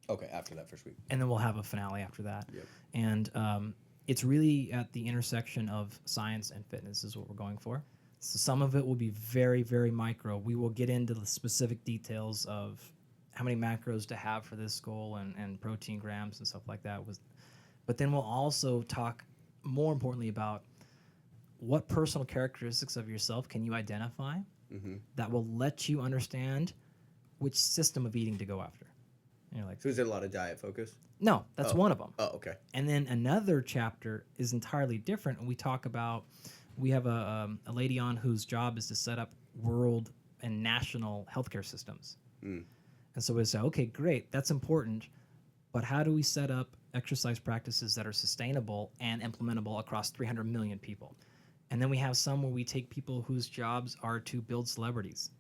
Okay, after that first week. And then we'll have a finale after that. Yep. And it's really at the intersection of science and fitness is what we're going for. So some of it will be very, very micro. We will get into the specific details of how many macros to have for this goal and protein grams and stuff like that. But then we'll also talk more importantly about what personal characteristics of yourself can you identify that will let you understand which system of eating to go after. And you're like, So is it a lot of diet focus? no, that's one of them. Oh, okay. And then another chapter is entirely different. And we talk about, we have a lady on whose job is to set up world and national healthcare systems. And so we say, okay, great, that's important. But how do we set up exercise practices that are sustainable and implementable across 300 million people? And then we have some where we take people whose jobs are to build celebrities.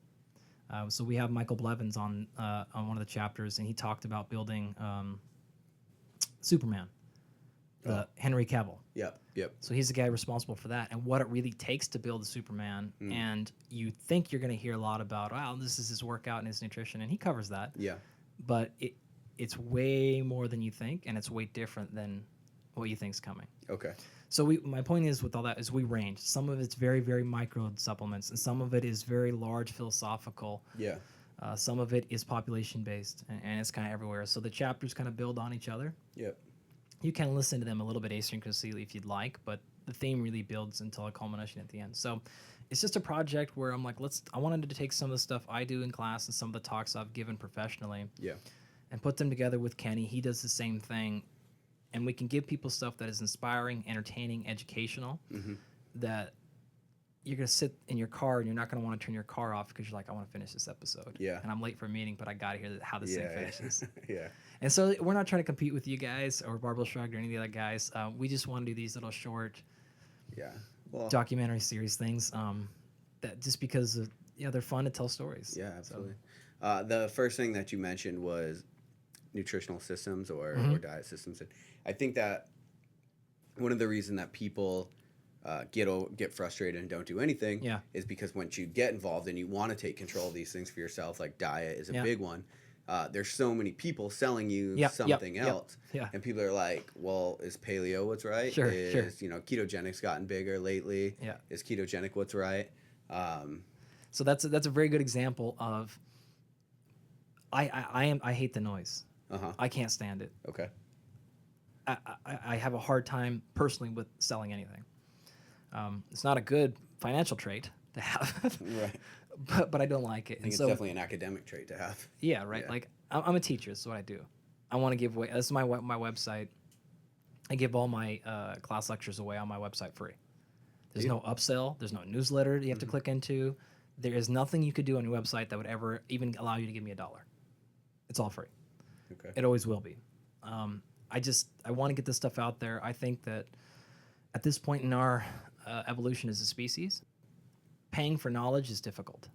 So we have Michael Blevins on one of the chapters, and he talked about building Superman, Henry Cavill. Yep. So he's the guy responsible for that, and what it really takes to build a Superman. And you think you're going to hear a lot about, wow, this is his workout and his nutrition, and he covers that. Yeah. But it's way more than you think, and it's way different than what you think's coming. Okay. So my point is with all that is we range. Some of it's very, very micro supplements, and some of it is very large philosophical. Yeah. Some of it is population-based, and it's kind of everywhere. So the chapters kind of build on each other. Yep. You can listen to them a little bit asynchronously if you'd like, but the theme really builds until a culmination at the end. So it's just a project where I'm like, I wanted to take some of the stuff I do in class and some of the talks I've given professionally and put them together with Kenny. He does the same thing. And we can give people stuff that is inspiring, entertaining, educational, that you're going to sit in your car and you're not going to want to turn your car off because you're like, I want to finish this episode. Yeah. And I'm late for a meeting, but I got to hear how this thing finishes. Yeah. And so we're not trying to compete with you guys or Barbell Shrugged or any of the other guys. We just want to do these little short documentary series things that just because they're fun to tell stories. Yeah, absolutely. The first thing that you mentioned was nutritional systems or diet systems. And I think that one of the reasons that people get frustrated and don't do anything is because once you get involved and you want to take control of these things for yourself, like diet is a big one, there's so many people selling you something else. And people are like, well, is paleo what's right? Sure. Ketogenic's gotten bigger lately. Is ketogenic what's right? So that's a very good example of I hate the noise. I can't stand it. Okay. I have a hard time personally with selling anything. It's not a good financial trait to have, right? But I don't like it. I think it's definitely an academic trait to have. Yeah, right. Yeah. Like I'm a teacher. This is what I do. I want to give away. This is my website. I give all my class lectures away on my website free. There's no upsell. There's no newsletter you have to click into. There is nothing you could do on your website that would ever even allow you to give me $1. It's all free. Okay. It always will be. I want to get this stuff out there. I think that at this point in our evolution as a species, paying for knowledge is difficult,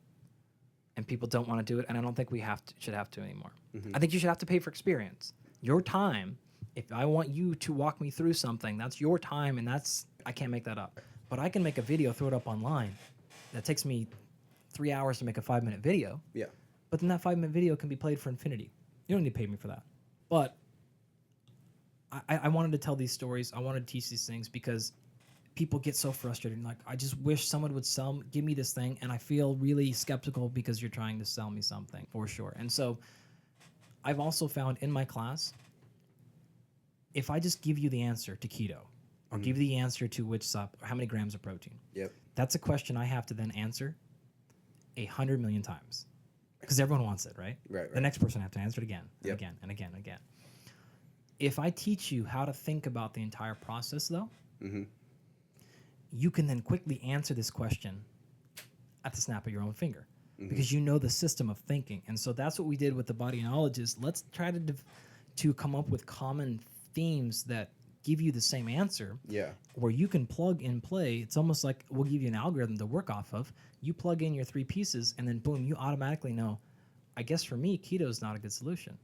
and people don't want to do it. And I don't think we should have to anymore. I think you should have to pay for experience. Your time. If I want you to walk me through something, that's your time, and I can't make that up. But I can make a video, throw it up online. That takes me 3 hours to make a 5-minute video. Yeah. But then that 5-minute video can be played for infinity. You don't need to pay me for that. But I wanted to tell these stories. I wanted to teach these things because people get so frustrated. Like, I just wish someone would give me this thing, and I feel really skeptical because you're trying to sell me something, for sure. And so I've also found in my class, if I just give you the answer to keto, or give you the answer to which sup, or how many grams of protein, that's a question I have to then answer 100 million times, because everyone wants it, right? Right. The next person have to answer it again, and again, and again, and again. If I teach you how to think about the entire process, though, you can then quickly answer this question at the snap of your own finger, because you know the system of thinking. And so that's what we did with the body knowledge. Is let's try to come up with common themes that give you the same answer, where you can plug and play. It's almost like we'll give you an algorithm to work off of. You plug in your 3 pieces, and then boom, you automatically know, I guess for me, keto is not a good solution.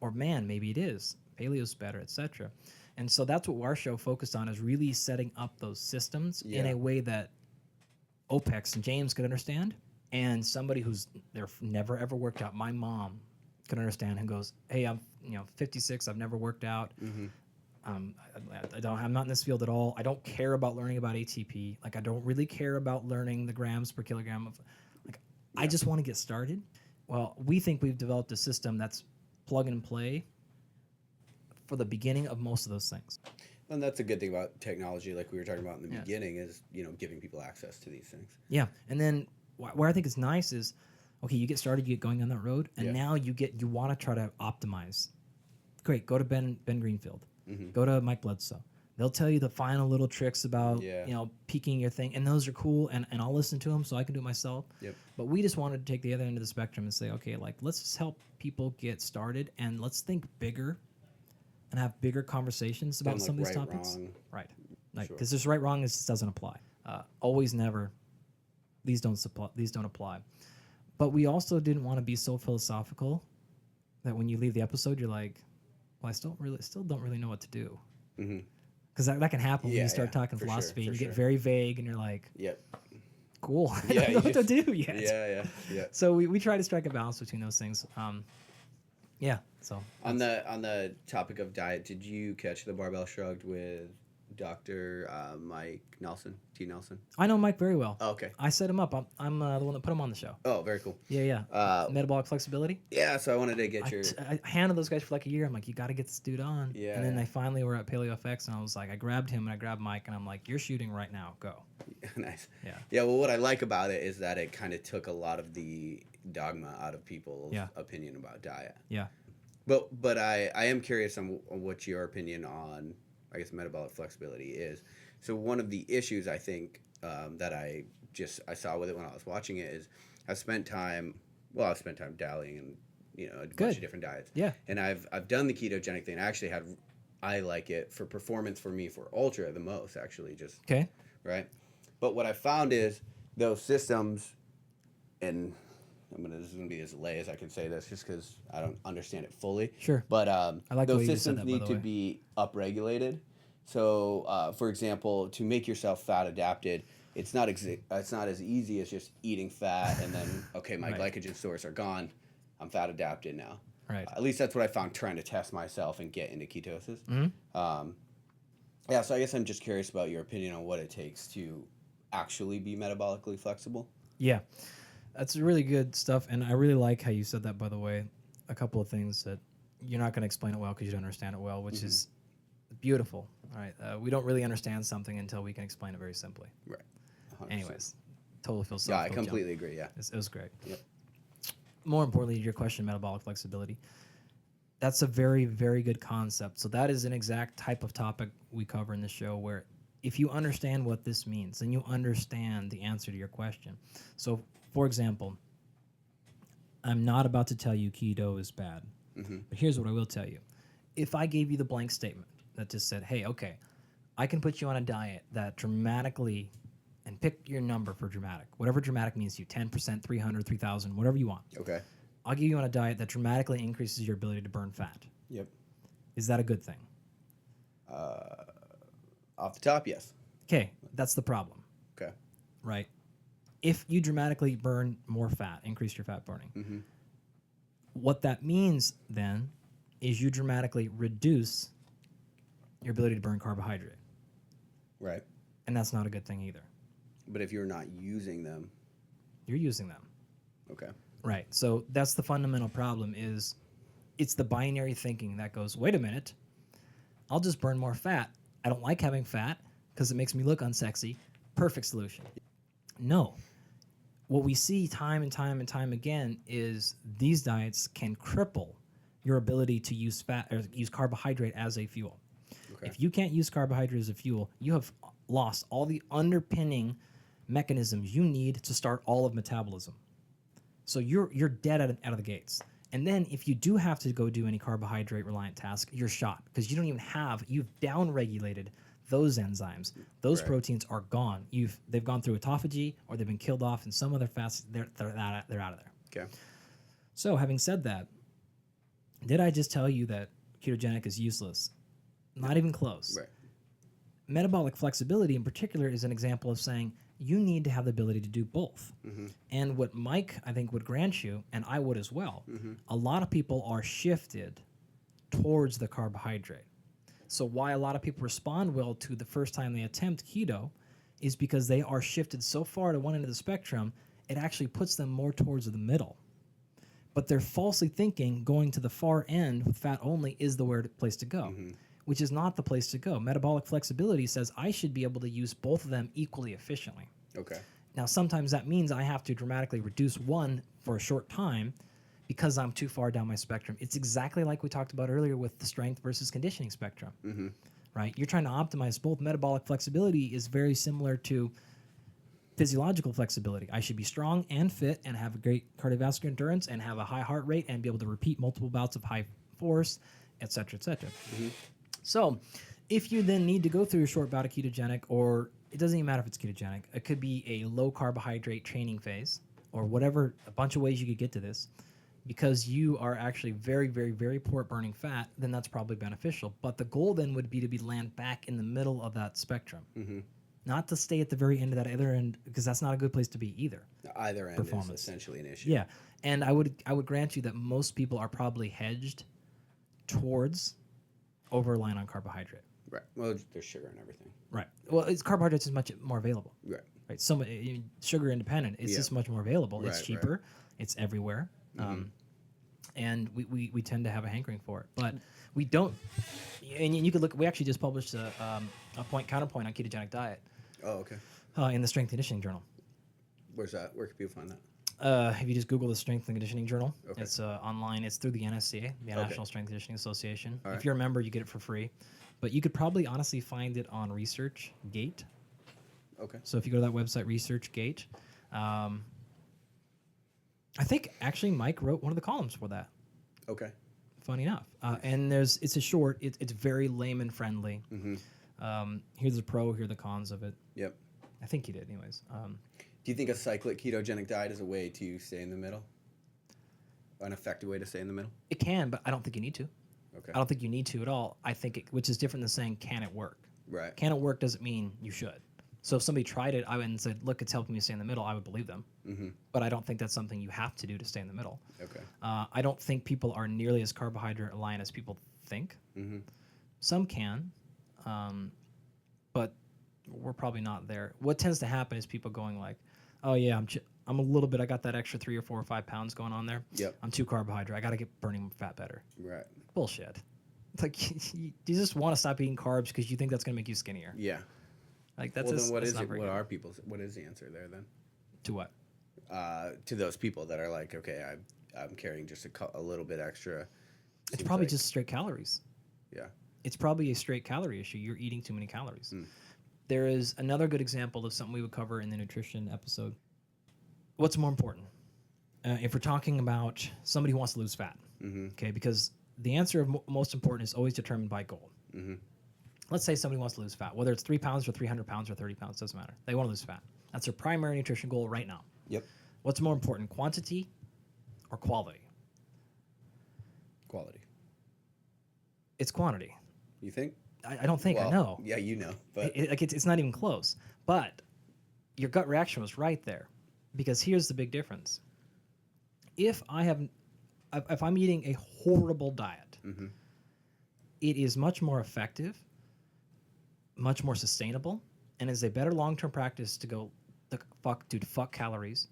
Or man, maybe it is. Paleo's better, etc. And so that's what our show focused on, is really setting up those systems in a way that OPEX and James could understand, and somebody who's never ever worked out, my mom, could understand, who goes, hey, I'm 56, I've never worked out. I'm not in this field at all. I don't care about learning about ATP. Like, I don't really care about learning the grams per kilogram of, I just want to get started. Well, we think we've developed a system that's plug and play for the beginning of most of those things. And that's a good thing about technology, like we were talking about in the beginning, is giving people access to these things. Yeah, and then where I think it's nice is, okay, you get started, you get going on that road, and now you want to try to optimize. Great, go to Ben Greenfield, go to Mike Bledsoe. They'll tell you the final little tricks about peaking your thing, and those are cool, and I'll listen to them so I can do it myself. But we just wanted to take the other end of the spectrum and say, okay, like, let's just help people get started, and let's think bigger and have bigger conversations about some of these topics. Wrong. Right. Like, because there's right, wrong, this doesn't apply. Always, never. These don't apply. But we also didn't want to be so philosophical that when you leave the episode, you're like, well, I still don't really know what to do. Because that can happen when you start talking philosophy. You get very vague, and you're like, cool. I don't know what to do yet. So we try to strike a balance between those things. So on the topic of diet, did you catch the Barbell Shrugged with Dr. Mike Nelson, T. Nelson? I know Mike very well. Oh, okay. I set him up. I'm the one that put him on the show. Oh, very cool. Metabolic flexibility. Yeah, so I wanted to get I handled those guys for like a year. I'm like, you got to get this dude on. And then they finally were at PaleoFX, and I was like, I grabbed him and I grabbed Mike, and I'm like, you're shooting right now. Go. Nice. Yeah, well, what I like about it is that it kind of took a lot of the dogma out of people's opinion about diet. But I am curious on what your opinion on, I guess, metabolic flexibility is. So one of the issues I think that I saw with it when I was watching it is I've spent time dallying in a bunch of different diets. And I've done the ketogenic thing. I like it for performance, for me, for ultra the most, actually, just right. But what I found is those systems, and this is going to be as lay as I can say this, just because I don't understand it fully. But I like those systems need to be upregulated. So, for example, to make yourself fat adapted, it's not as easy as just eating fat and then my glycogen stores are gone. I'm fat adapted now. At least that's what I found trying to test myself and get into ketosis. So I guess I'm just curious about your opinion on what it takes to actually be metabolically flexible. That's really good stuff, and I really like how you said that, by the way. A couple of things that you're not going to explain it well because you don't understand it well, which is beautiful. All right, we don't really understand something until we can explain it very simply. 100%. Anyways, totally philosophical. I completely agree, It was great. More importantly, your question, metabolic flexibility. That's a very, very good concept. So that is an exact type of topic we cover in the show, where if you understand what this means, then you understand the answer to your question. So, for example, I'm not about to tell you keto is bad, but here's what I will tell you. If I gave you the blank statement that just said, hey, okay, I can put you on a diet that dramatically, and pick your number for dramatic, whatever dramatic means to you, 10%, 300, 3,000, whatever you want. I'll give you on a diet that dramatically increases your ability to burn fat. Is that a good thing? Off the top, yes. Okay, that's the problem. Right? If you dramatically burn more fat, increase your fat burning, what that means then is you dramatically reduce your ability to burn carbohydrate. And that's not a good thing either. But if you're not using them, You're using them. okay. Right. So that's the fundamental problem is it's the binary thinking that goes, wait a minute, I'll just burn more fat. I don't like having fat because it makes me look unsexy. Perfect solution. No. What we see time and time and time again is these diets can cripple your ability to use fat or use carbohydrate as a fuel. Okay. If you can't use carbohydrate as a fuel, you have lost all the underpinning mechanisms you need to start all of metabolism. So you're dead out of the gates. And then if you do have to go do any carbohydrate reliant task, you're shot because you don't even have, you've downregulated those enzymes. Those Right. proteins are gone. They've gone through autophagy or they've been killed off in some other fast. They're out of there. Okay. So having said that, did I just tell you that ketogenic is useless? Not even close. Right. Metabolic flexibility in particular is an example of saying you need to have the ability to do both. Mm-hmm. And what Mike, I think, would grant you, and I would as well, Mm-hmm. a lot of people are shifted towards the carbohydrate. So why a lot of people respond well to the first time they attempt keto is because they are shifted so far to one end of the spectrum, it actually puts them more towards the middle. But they're falsely thinking going to the far end with fat only is the place to go, which is not the place to go. Metabolic flexibility says I should be able to use both of them equally efficiently. Okay. Now, sometimes that means I have to dramatically reduce one for a short time because I'm too far down my spectrum. It's exactly like we talked about earlier with the strength versus conditioning spectrum, Mm-hmm. right? You're trying to optimize both. Metabolic flexibility is very similar to physiological flexibility. I should be strong and fit and have a great cardiovascular endurance and have a high heart rate and be able to repeat multiple bouts of high force, et cetera, et cetera. Mm-hmm. So if you then need to go through a short bout of ketogenic, or it doesn't even matter if it's ketogenic, it could be a low carbohydrate training phase or whatever, a bunch of ways you could get to this, because you are actually very, very, very poor at burning fat, then that's probably beneficial. But the goal then would be to land back in the middle of that spectrum, Mm-hmm. not to stay at the very end of that other end, because that's not a good place to be either. Either end Performance. is essentially an issue. Yeah, and I would grant you that most people are probably hedged towards over-relying on carbohydrate. Right. Well, there's sugar and everything. Right. Well, carbohydrates is much more available. Right. Right. So sugar independent, it's just much more available. It's Right, cheaper. It's everywhere. Mm-hmm. And we tend to have a hankering for it, but we don't. And you could look. We actually just published a counterpoint on ketogenic diet Oh, okay. in the Strength and Conditioning Journal. Where's that? Where can people find that? If you just Google the Strength and Conditioning Journal, Okay. it's online. It's through the NSCA, the Okay. National Strength and Conditioning Association. All If right. you're a member, you get it for free. But you could probably honestly find it on ResearchGate. Okay. So if you go to that website, ResearchGate, I think actually Mike wrote one of the columns for that. Okay. Funny enough, and it's a short. It's very layman friendly. Mm-hmm. Here's the pro. Here are the cons of it. Yep. I think he did, anyways. Do you think a cyclic ketogenic diet is a way to stay in the middle? An effective way to stay in the middle? It can, but I don't think you need to. Okay. I don't think you need to at all. I think which is different than saying can it work. Right. Can it work doesn't mean you should. So if somebody tried it and said, look, it's helping me stay in the middle, I would believe them. Mm-hmm. But I don't think that's something you have to do to stay in the middle. Okay. I don't think people are nearly as carbohydrate reliant as people think. Mm-hmm. Some can, but we're probably not there. What tends to happen is people going like, oh yeah, I'm a little bit, I got that extra 3 or 4 or 5 pounds going on there. Yep. I'm too carbohydrate. I got to get burning fat better. Right. Bullshit. It's like you just want to stop eating carbs because you think that's going to make you skinnier. Yeah. Like that's Well, just, then what that's is not it? very What good. are people's? What is the answer there then? To what? To those people that are like, okay, I'm carrying just a little bit extra. It's Seems probably like- just straight calories. Yeah. It's probably a straight calorie issue. You're eating too many calories. Mm. There is another good example of something we would cover in the nutrition episode. What's more important? If we're talking about somebody who wants to lose fat, Mm-hmm. okay, because the answer of most important is always determined by goal. Mm-hmm. Let's say somebody wants to lose fat, whether it's 3 pounds or 300 pounds or 30 pounds, doesn't matter. They want to lose fat. That's their primary nutrition goal right now. Yep. What's more important, quantity or quality? Quality. It's quantity. You think? I don't think. I Well, know. Yeah, you know, but It's not even close. But your gut reaction was right there, because here's the big difference. If I'm eating a horrible diet, mm-hmm. it is much more effective, much more sustainable, and is a better long-term practice to go, fuck calories.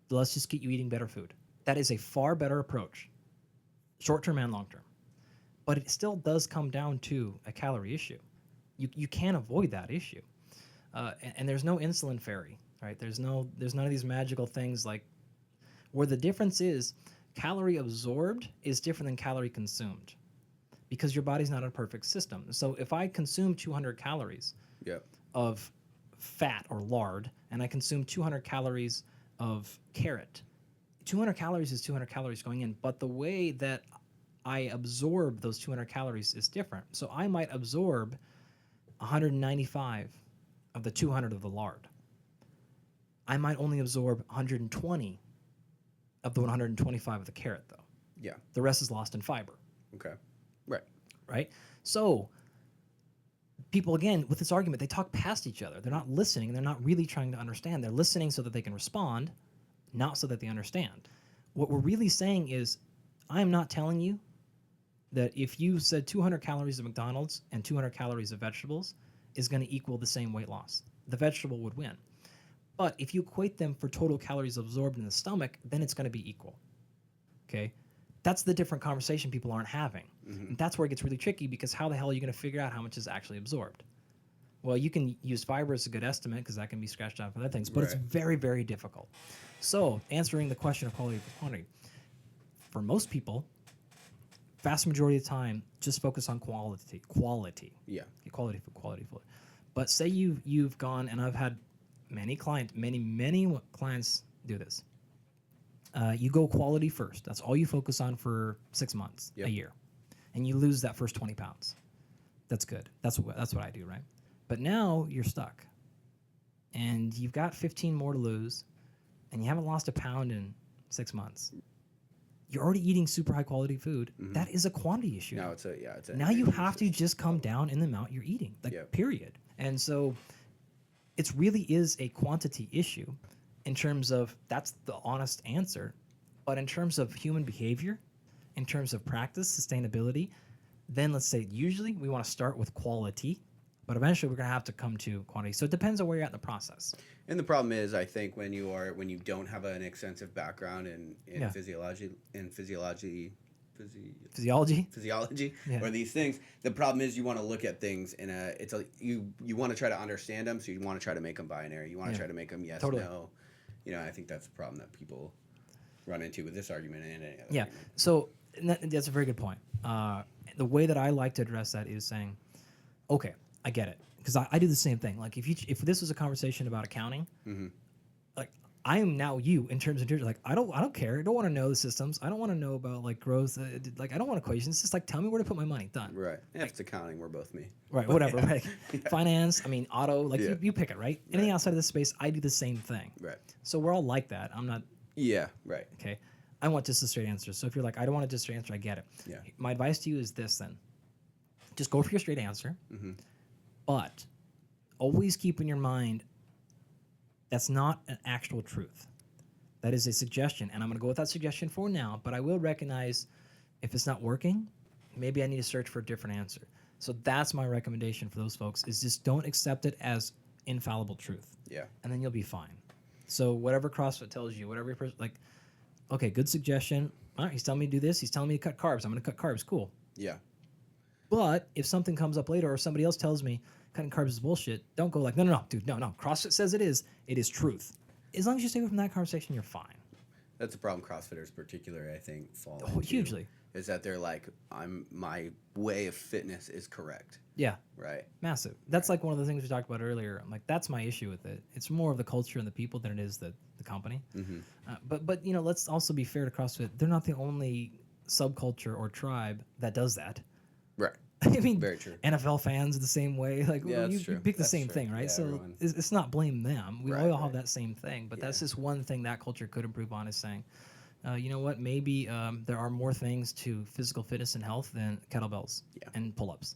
Let's just get you eating better food. That is a far better approach, short-term and long-term. But it still does come down to a calorie issue. You can't avoid that issue. And there's no insulin fairy, right? There's none of these magical things like where the difference is calorie absorbed is different than calorie consumed because your body's not a perfect system. So if I consume 200 calories of fat or lard and I consume 200 calories of carrot, 200 calories is 200 calories going in, but the way that I absorb those 200 calories is different. So I might absorb 195 of the 200 of the lard. I might only absorb 120 of the 125 of the carrot, though. Yeah. The rest is lost in fiber. Okay. Right. Right? So people, again, with this argument, they talk past each other. They're not listening. They're not really trying to understand. They're listening so that they can respond, not so that they understand. What we're really saying is, I am not telling you that if you said 200 calories of McDonald's and 200 calories of vegetables is going to equal the same weight loss. The vegetable would win. But if you equate them for total calories absorbed in the stomach, then it's going to be equal. Okay? That's the different conversation people aren't having. Mm-hmm. And that's where it gets really tricky because how the hell are you going to figure out how much is actually absorbed? Well, you can use fiber as a good estimate because that can be scratched out for other things, but it's very, very difficult. So answering the question of quality over quantity, for most people, vast majority of the time, just focus on quality. Yeah. Quality food. But say you've gone, and I've had many clients do this. You go quality first. That's all you focus on for 6 months, a year. And you lose that first 20 pounds. That's good. That's what I do, right? But now you're stuck. And you've got 15 more to lose, and you haven't lost a pound in 6 months. You're already eating super high quality food. Mm-hmm. That is a quantity issue. No, it's a now you have to just come down in the amount you're eating, period. And so it really is a quantity issue in terms of that's the honest answer. But in terms of human behavior, in terms of practice, sustainability, then let's say usually we want to start with quality, but eventually we're going to have to come to quantity. So it depends on where you're at in the process. And the problem is, I think when you don't have an extensive background in physiology, or these things, the problem is you want to look at things you want to try to understand them, so you want to try to make them binary. You want to try to make them yes, no. I think that's the problem that people run into with this argument and any other argument. So that's a very good point. The way that I like to address that is saying, okay, I get it. Because I do the same thing. Like if this was a conversation about accounting, like I am now you in terms of like I don't care. I don't want to know the systems. I don't want to know about like growth. Like I don't want equations. It's just like tell me where to put my money. Done. Right. If it's accounting, we're both me. Right. Whatever. Right. Finance. I mean, auto. Like you pick it. Right. Anything outside of this space, I do the same thing. Right. So we're all like that. I'm not. Yeah. Right. Okay. I want just a straight answer. So if you're like I don't want a just straight answer, I get it. Yeah. My advice to you is this then. Just go for your straight answer. Mm-hmm. But always keep in your mind that's not an actual truth. That is a suggestion, and I'm going to go with that suggestion for now, but I will recognize if it's not working, maybe I need to search for a different answer. So that's my recommendation for those folks is just don't accept it as infallible truth. Yeah. And then you'll be fine. So whatever CrossFit tells you, whatever your person, like, okay, good suggestion. All right, he's telling me to do this. He's telling me to cut carbs. I'm going to cut carbs. Cool. Yeah. But if something comes up later or somebody else tells me cutting carbs is bullshit, don't go like, no, dude, no. CrossFit says it is truth. As long as you stay away from that conversation, you're fine. That's the problem CrossFitters particularly, I think, fall into. Hugely. Is that they're like, my way of fitness is correct. Yeah. Right. Massive. That's like one of the things we talked about earlier. I'm like, that's my issue with it. It's more of the culture and the people than it is the company. Mm-hmm. But let's also be fair to CrossFit. They're not the only subculture or tribe that does that. Right. I mean, very true. NFL fans the same way. Like, you pick the same thing, right? Yeah, so everyone. It's not blame them. We all have that same thing. But that's just one thing that culture could improve on is saying, you know what? Maybe there are more things to physical fitness and health than kettlebells and pull-ups.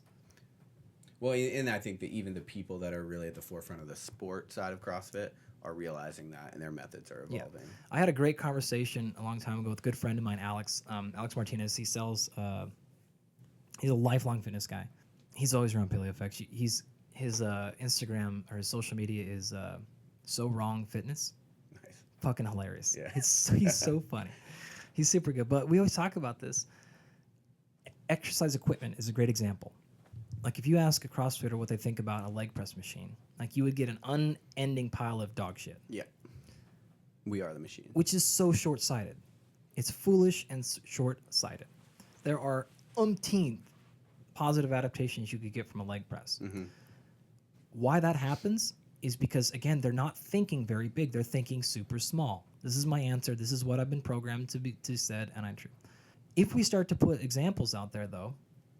Well, and I think that even the people that are really at the forefront of the sport side of CrossFit are realizing that, and their methods are evolving. Yeah. I had a great conversation a long time ago with a good friend of mine, Alex Martinez. He sells... he's a lifelong fitness guy. He's always around PaleoFX. his Instagram or his social media is So Wrong Fitness. Nice. Fucking hilarious. Yeah. He's so funny. He's super good. But we always talk about this. Exercise equipment is a great example. Like if you ask a CrossFitter what they think about a leg press machine, like you would get an unending pile of dog shit. Yeah. We are the machine. Which is so short-sighted. It's foolish and short-sighted. There are umpteen positive adaptations you could get from a leg press. Mm-hmm. Why that happens is because, again, they're not thinking very big. They're thinking super small. This is my answer. This is what I've been programmed to said, and I'm true. If we start to put examples out there, though,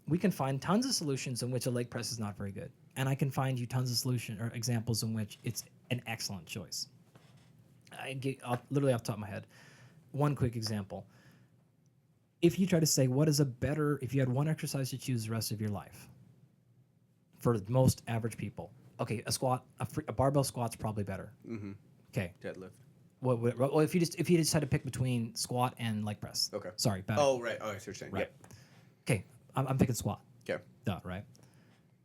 we can find tons of solutions in which a leg press is not very good. And I can find you tons of solutions or examples in which it's an excellent choice. Literally off the top of my head, one quick example. If you try to say, if you had one exercise to choose the rest of your life, for most average people, okay, a barbell squat's probably better. Mm-hmm. Okay. Deadlift. Well, if you just had to pick between squat and leg press. Okay. Sorry. Bad. Oh, right. Oh, I see what you're saying. Right. Yep. Okay. I'm picking squat. Okay. Duh, right?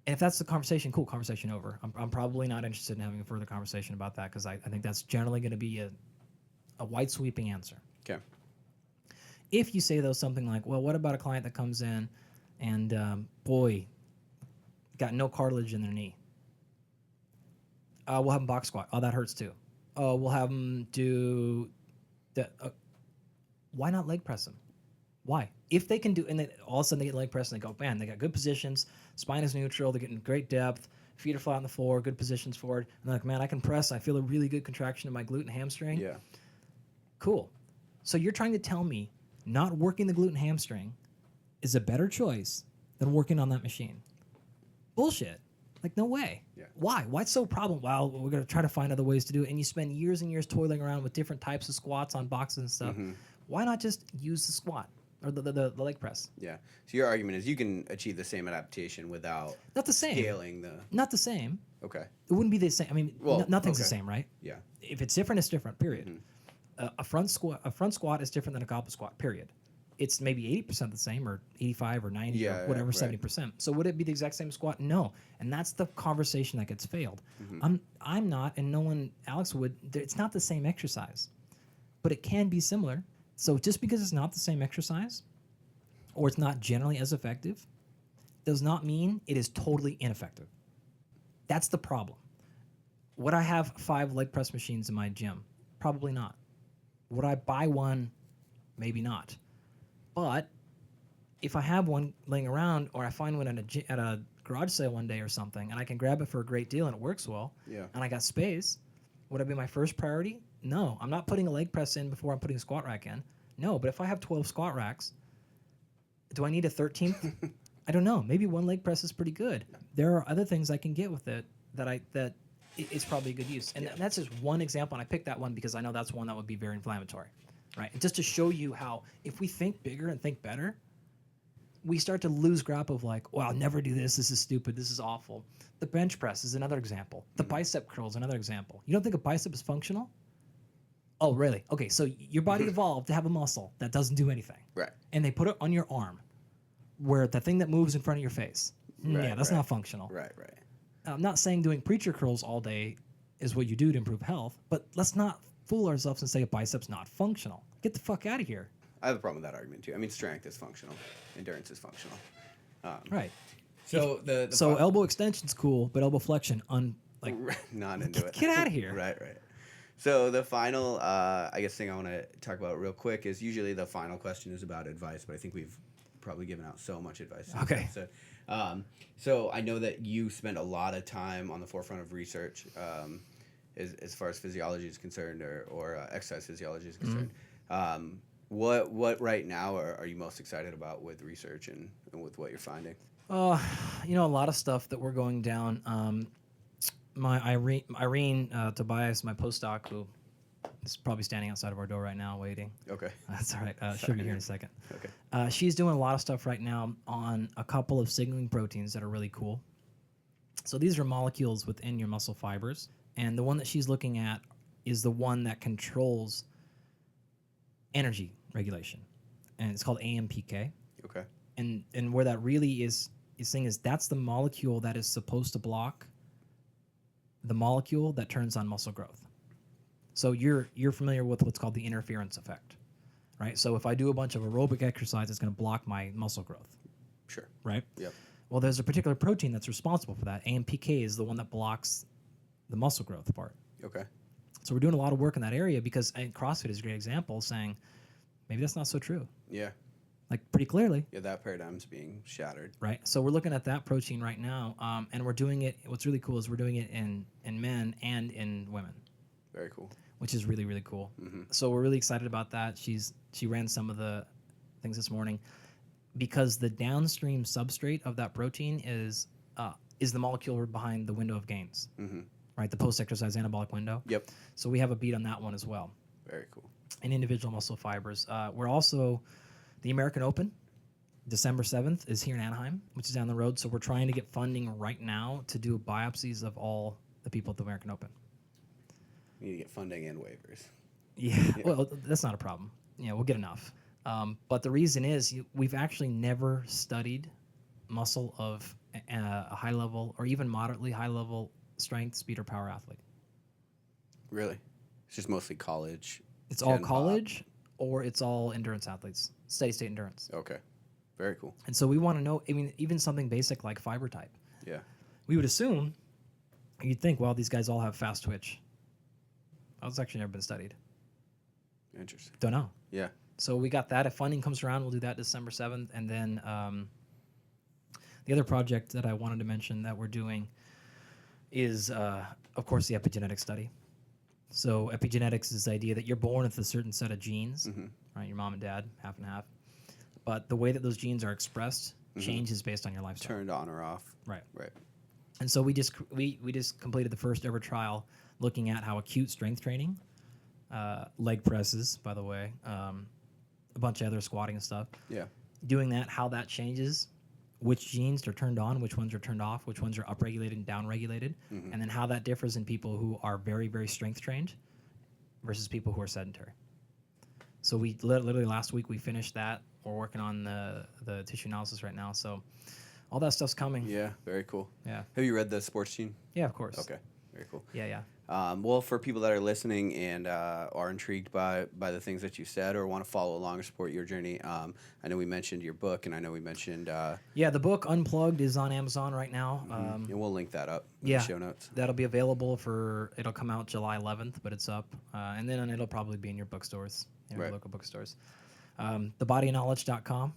And if that's the conversation, cool, conversation over. I'm probably not interested in having a further conversation about that because I think that's generally going to be a wide sweeping answer. Okay. If you say, though, something like, well, what about a client that comes in and, got no cartilage in their knee? We'll have them box squat. Oh, that hurts too. Oh, we'll have them do that. Why not leg press them? Why? If they can do, and all of a sudden they get leg press and they go, man, they got good positions, spine is neutral, they're getting great depth, feet are flat on the floor, good positions forward. And they're like, man, I can press. I feel a really good contraction in my glute and hamstring. Yeah. Cool. So you're trying to tell me not working the glute and hamstring is a better choice than working on that machine? Bullshit. Like, no way. Yeah. Why? Why it's so a problem? Well, we're going to try to find other ways to do it. And you spend years and years toiling around with different types of squats on boxes and stuff. Mm-hmm. Why not just use the squat or the leg press? Yeah. So your argument is you can achieve the same adaptation without Not the same. scaling the. Not the same. Okay. It wouldn't be the same. I mean, Well, nothing's the okay. same, right? Yeah. If it's different, it's different, period. Mm-hmm. A front squat is different than a goblet squat, period. It's maybe 80% the same or 85 or 90 Yeah, or whatever, right. 70%. So would it be the exact same squat? No. And that's the conversation that gets failed. Mm-hmm. I'm not, and no one, Alex would, it's not the same exercise, but it can be similar. So just because it's not the same exercise or it's not generally as effective does not mean it is totally ineffective. That's the problem. Would I have 5 leg press machines in my gym? Probably not. Would I buy one? Maybe not. But if I have one laying around or I find one at a garage sale one day or something and I can grab it for a great deal and it works well Yeah. and I got space, would it be my first priority? No. I'm not putting a leg press in before I'm putting a squat rack in. No, but if I have 12 squat racks, do I need a 13th? I don't know. Maybe one leg press is pretty good. There are other things I can get with it that it's probably a good use. And that's just one example, and I picked that one because I know that's one that would be very inflammatory. Right? And just to show you how if we think bigger and think better, we start to lose grasp of like, well, I'll never do this. This is stupid. This is awful. The bench press is another example. The bicep curl is another example. You don't think a bicep is functional? Oh, really? Okay, so your body evolved to have a muscle that doesn't do anything. Right. And they put it on your arm where the thing that moves in front of your face. Right, Yeah, that's right. not functional. Right. I'm not saying doing preacher curls all day is what you do to improve health, but let's not fool ourselves and say a bicep's not functional. Get the fuck out of here. I have a problem with that argument too. I mean, strength is functional, endurance is functional. Right. So So elbow extension's cool, but elbow flexion not into it. get out of here. Right. So the final, I guess, thing I want to talk about real quick is usually the final question is about advice, but I think we've probably given out so much advice. Okay. So I know that you spend a lot of time on the forefront of research as far as physiology is concerned or exercise physiology is concerned. What right now are you most excited about with research and with what you're finding? A lot of stuff that we're going down. My Irene Tobias, my postdoc, who is probably standing outside of our door right now waiting. Okay. That's all right. She'll be here in a second. Okay. She's doing a lot of stuff right now on a couple of signaling proteins that are really cool. So these are molecules within your muscle fibers. And the one that she's looking at is the one that controls energy regulation. And it's called AMPK. Okay. And where that really is saying is that's the molecule that is supposed to block the molecule that turns on muscle growth. So you're familiar with what's called the interference effect, right? So if I do a bunch of aerobic exercise, it's going to block my muscle growth. Sure. Right? Yep. Well, there's a particular protein that's responsible for that. AMPK is the one that blocks the muscle growth part. Okay. So we're doing a lot of work in that area because and CrossFit is a great example saying maybe that's not so true. Yeah. Like pretty clearly. Yeah, that paradigm's being shattered. Right. So we're looking at that protein right now, and we're doing it. What's really cool is we're doing it in men and in women. Very cool. Which is really, really cool. Mm-hmm. So we're really excited about that. She ran some of the things this morning because the downstream substrate of that protein is the molecule behind the window of gains, right? The post-exercise anabolic window. Yep. So we have a beat on that one as well. Very cool. And individual muscle fibers. We're also the American Open. December 7th is here in Anaheim, which is down the road. So we're trying to get funding right now to do biopsies of all the people at the American Open. We need to get funding and waivers. Yeah, well, that's not a problem. Yeah, we'll get enough. But the reason is we've actually never studied muscle of a high level or even moderately high level strength, speed, or power athlete. Really? It's just mostly college. It's all college or it's all endurance athletes, steady state endurance. Okay. Very cool. And so we want to know, I mean, even something basic like fiber type. Yeah. We would assume, you'd think, well, these guys all have fast twitch. That's actually never been studied. Interesting. Don't know. Yeah. So we got that. If funding comes around, we'll do that December 7th. And then the other project that I wanted to mention that we're doing is, of course, the epigenetic study. So epigenetics is the idea that you're born with a certain set of genes, right? Your mom and dad, half and half. But the way that those genes are expressed changes based on your lifestyle. Turned on or off. Right. Right. And so we just completed the first ever trial looking at how acute strength training, leg presses, by the way, a bunch of other squatting and stuff. Yeah. Doing that, how that changes, which genes are turned on, which ones are turned off, which ones are upregulated and downregulated, and then how that differs in people who are very, very strength trained versus people who are sedentary. So we literally last week we finished that. We're working on the tissue analysis right now. So all that stuff's coming. Yeah, very cool. Yeah. Have you read the Sports Gene? Yeah, of course. Okay, very cool. Yeah. Well, for people that are listening and are intrigued by the things that you said or want to follow along or support your journey, I know we mentioned your book, and I know we mentioned... the book Unplugged is on Amazon right now. and we'll link that up in the show notes. That'll be available it'll come out July 11th, but it's up. And then it'll probably be in your bookstores, your local bookstores. TheBodyOfKnowledge.com.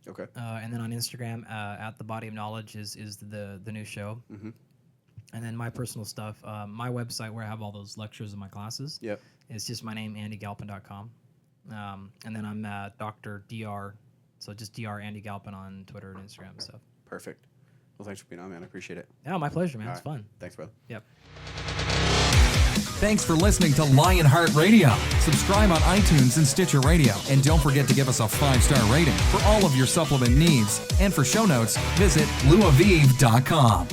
Okay. And then on Instagram, at The Body of Knowledge is the new show. And then my personal stuff, my website where I have all those lectures and my classes. Yep. It's just my name, AndyGalpin.com. And then I'm Dr. Dr. So just Dr. Andy Galpin on Twitter and Instagram. So Perfect. Well, thanks for being on, man. I appreciate it. yeah, my pleasure, man. All It's right. fun. Thanks, brother. Yep. Thanks for listening to Lionheart Radio. Subscribe on iTunes and Stitcher Radio. And don't forget to give us a 5-star rating. For all of your supplement needs and for show notes, visit luaviv.com.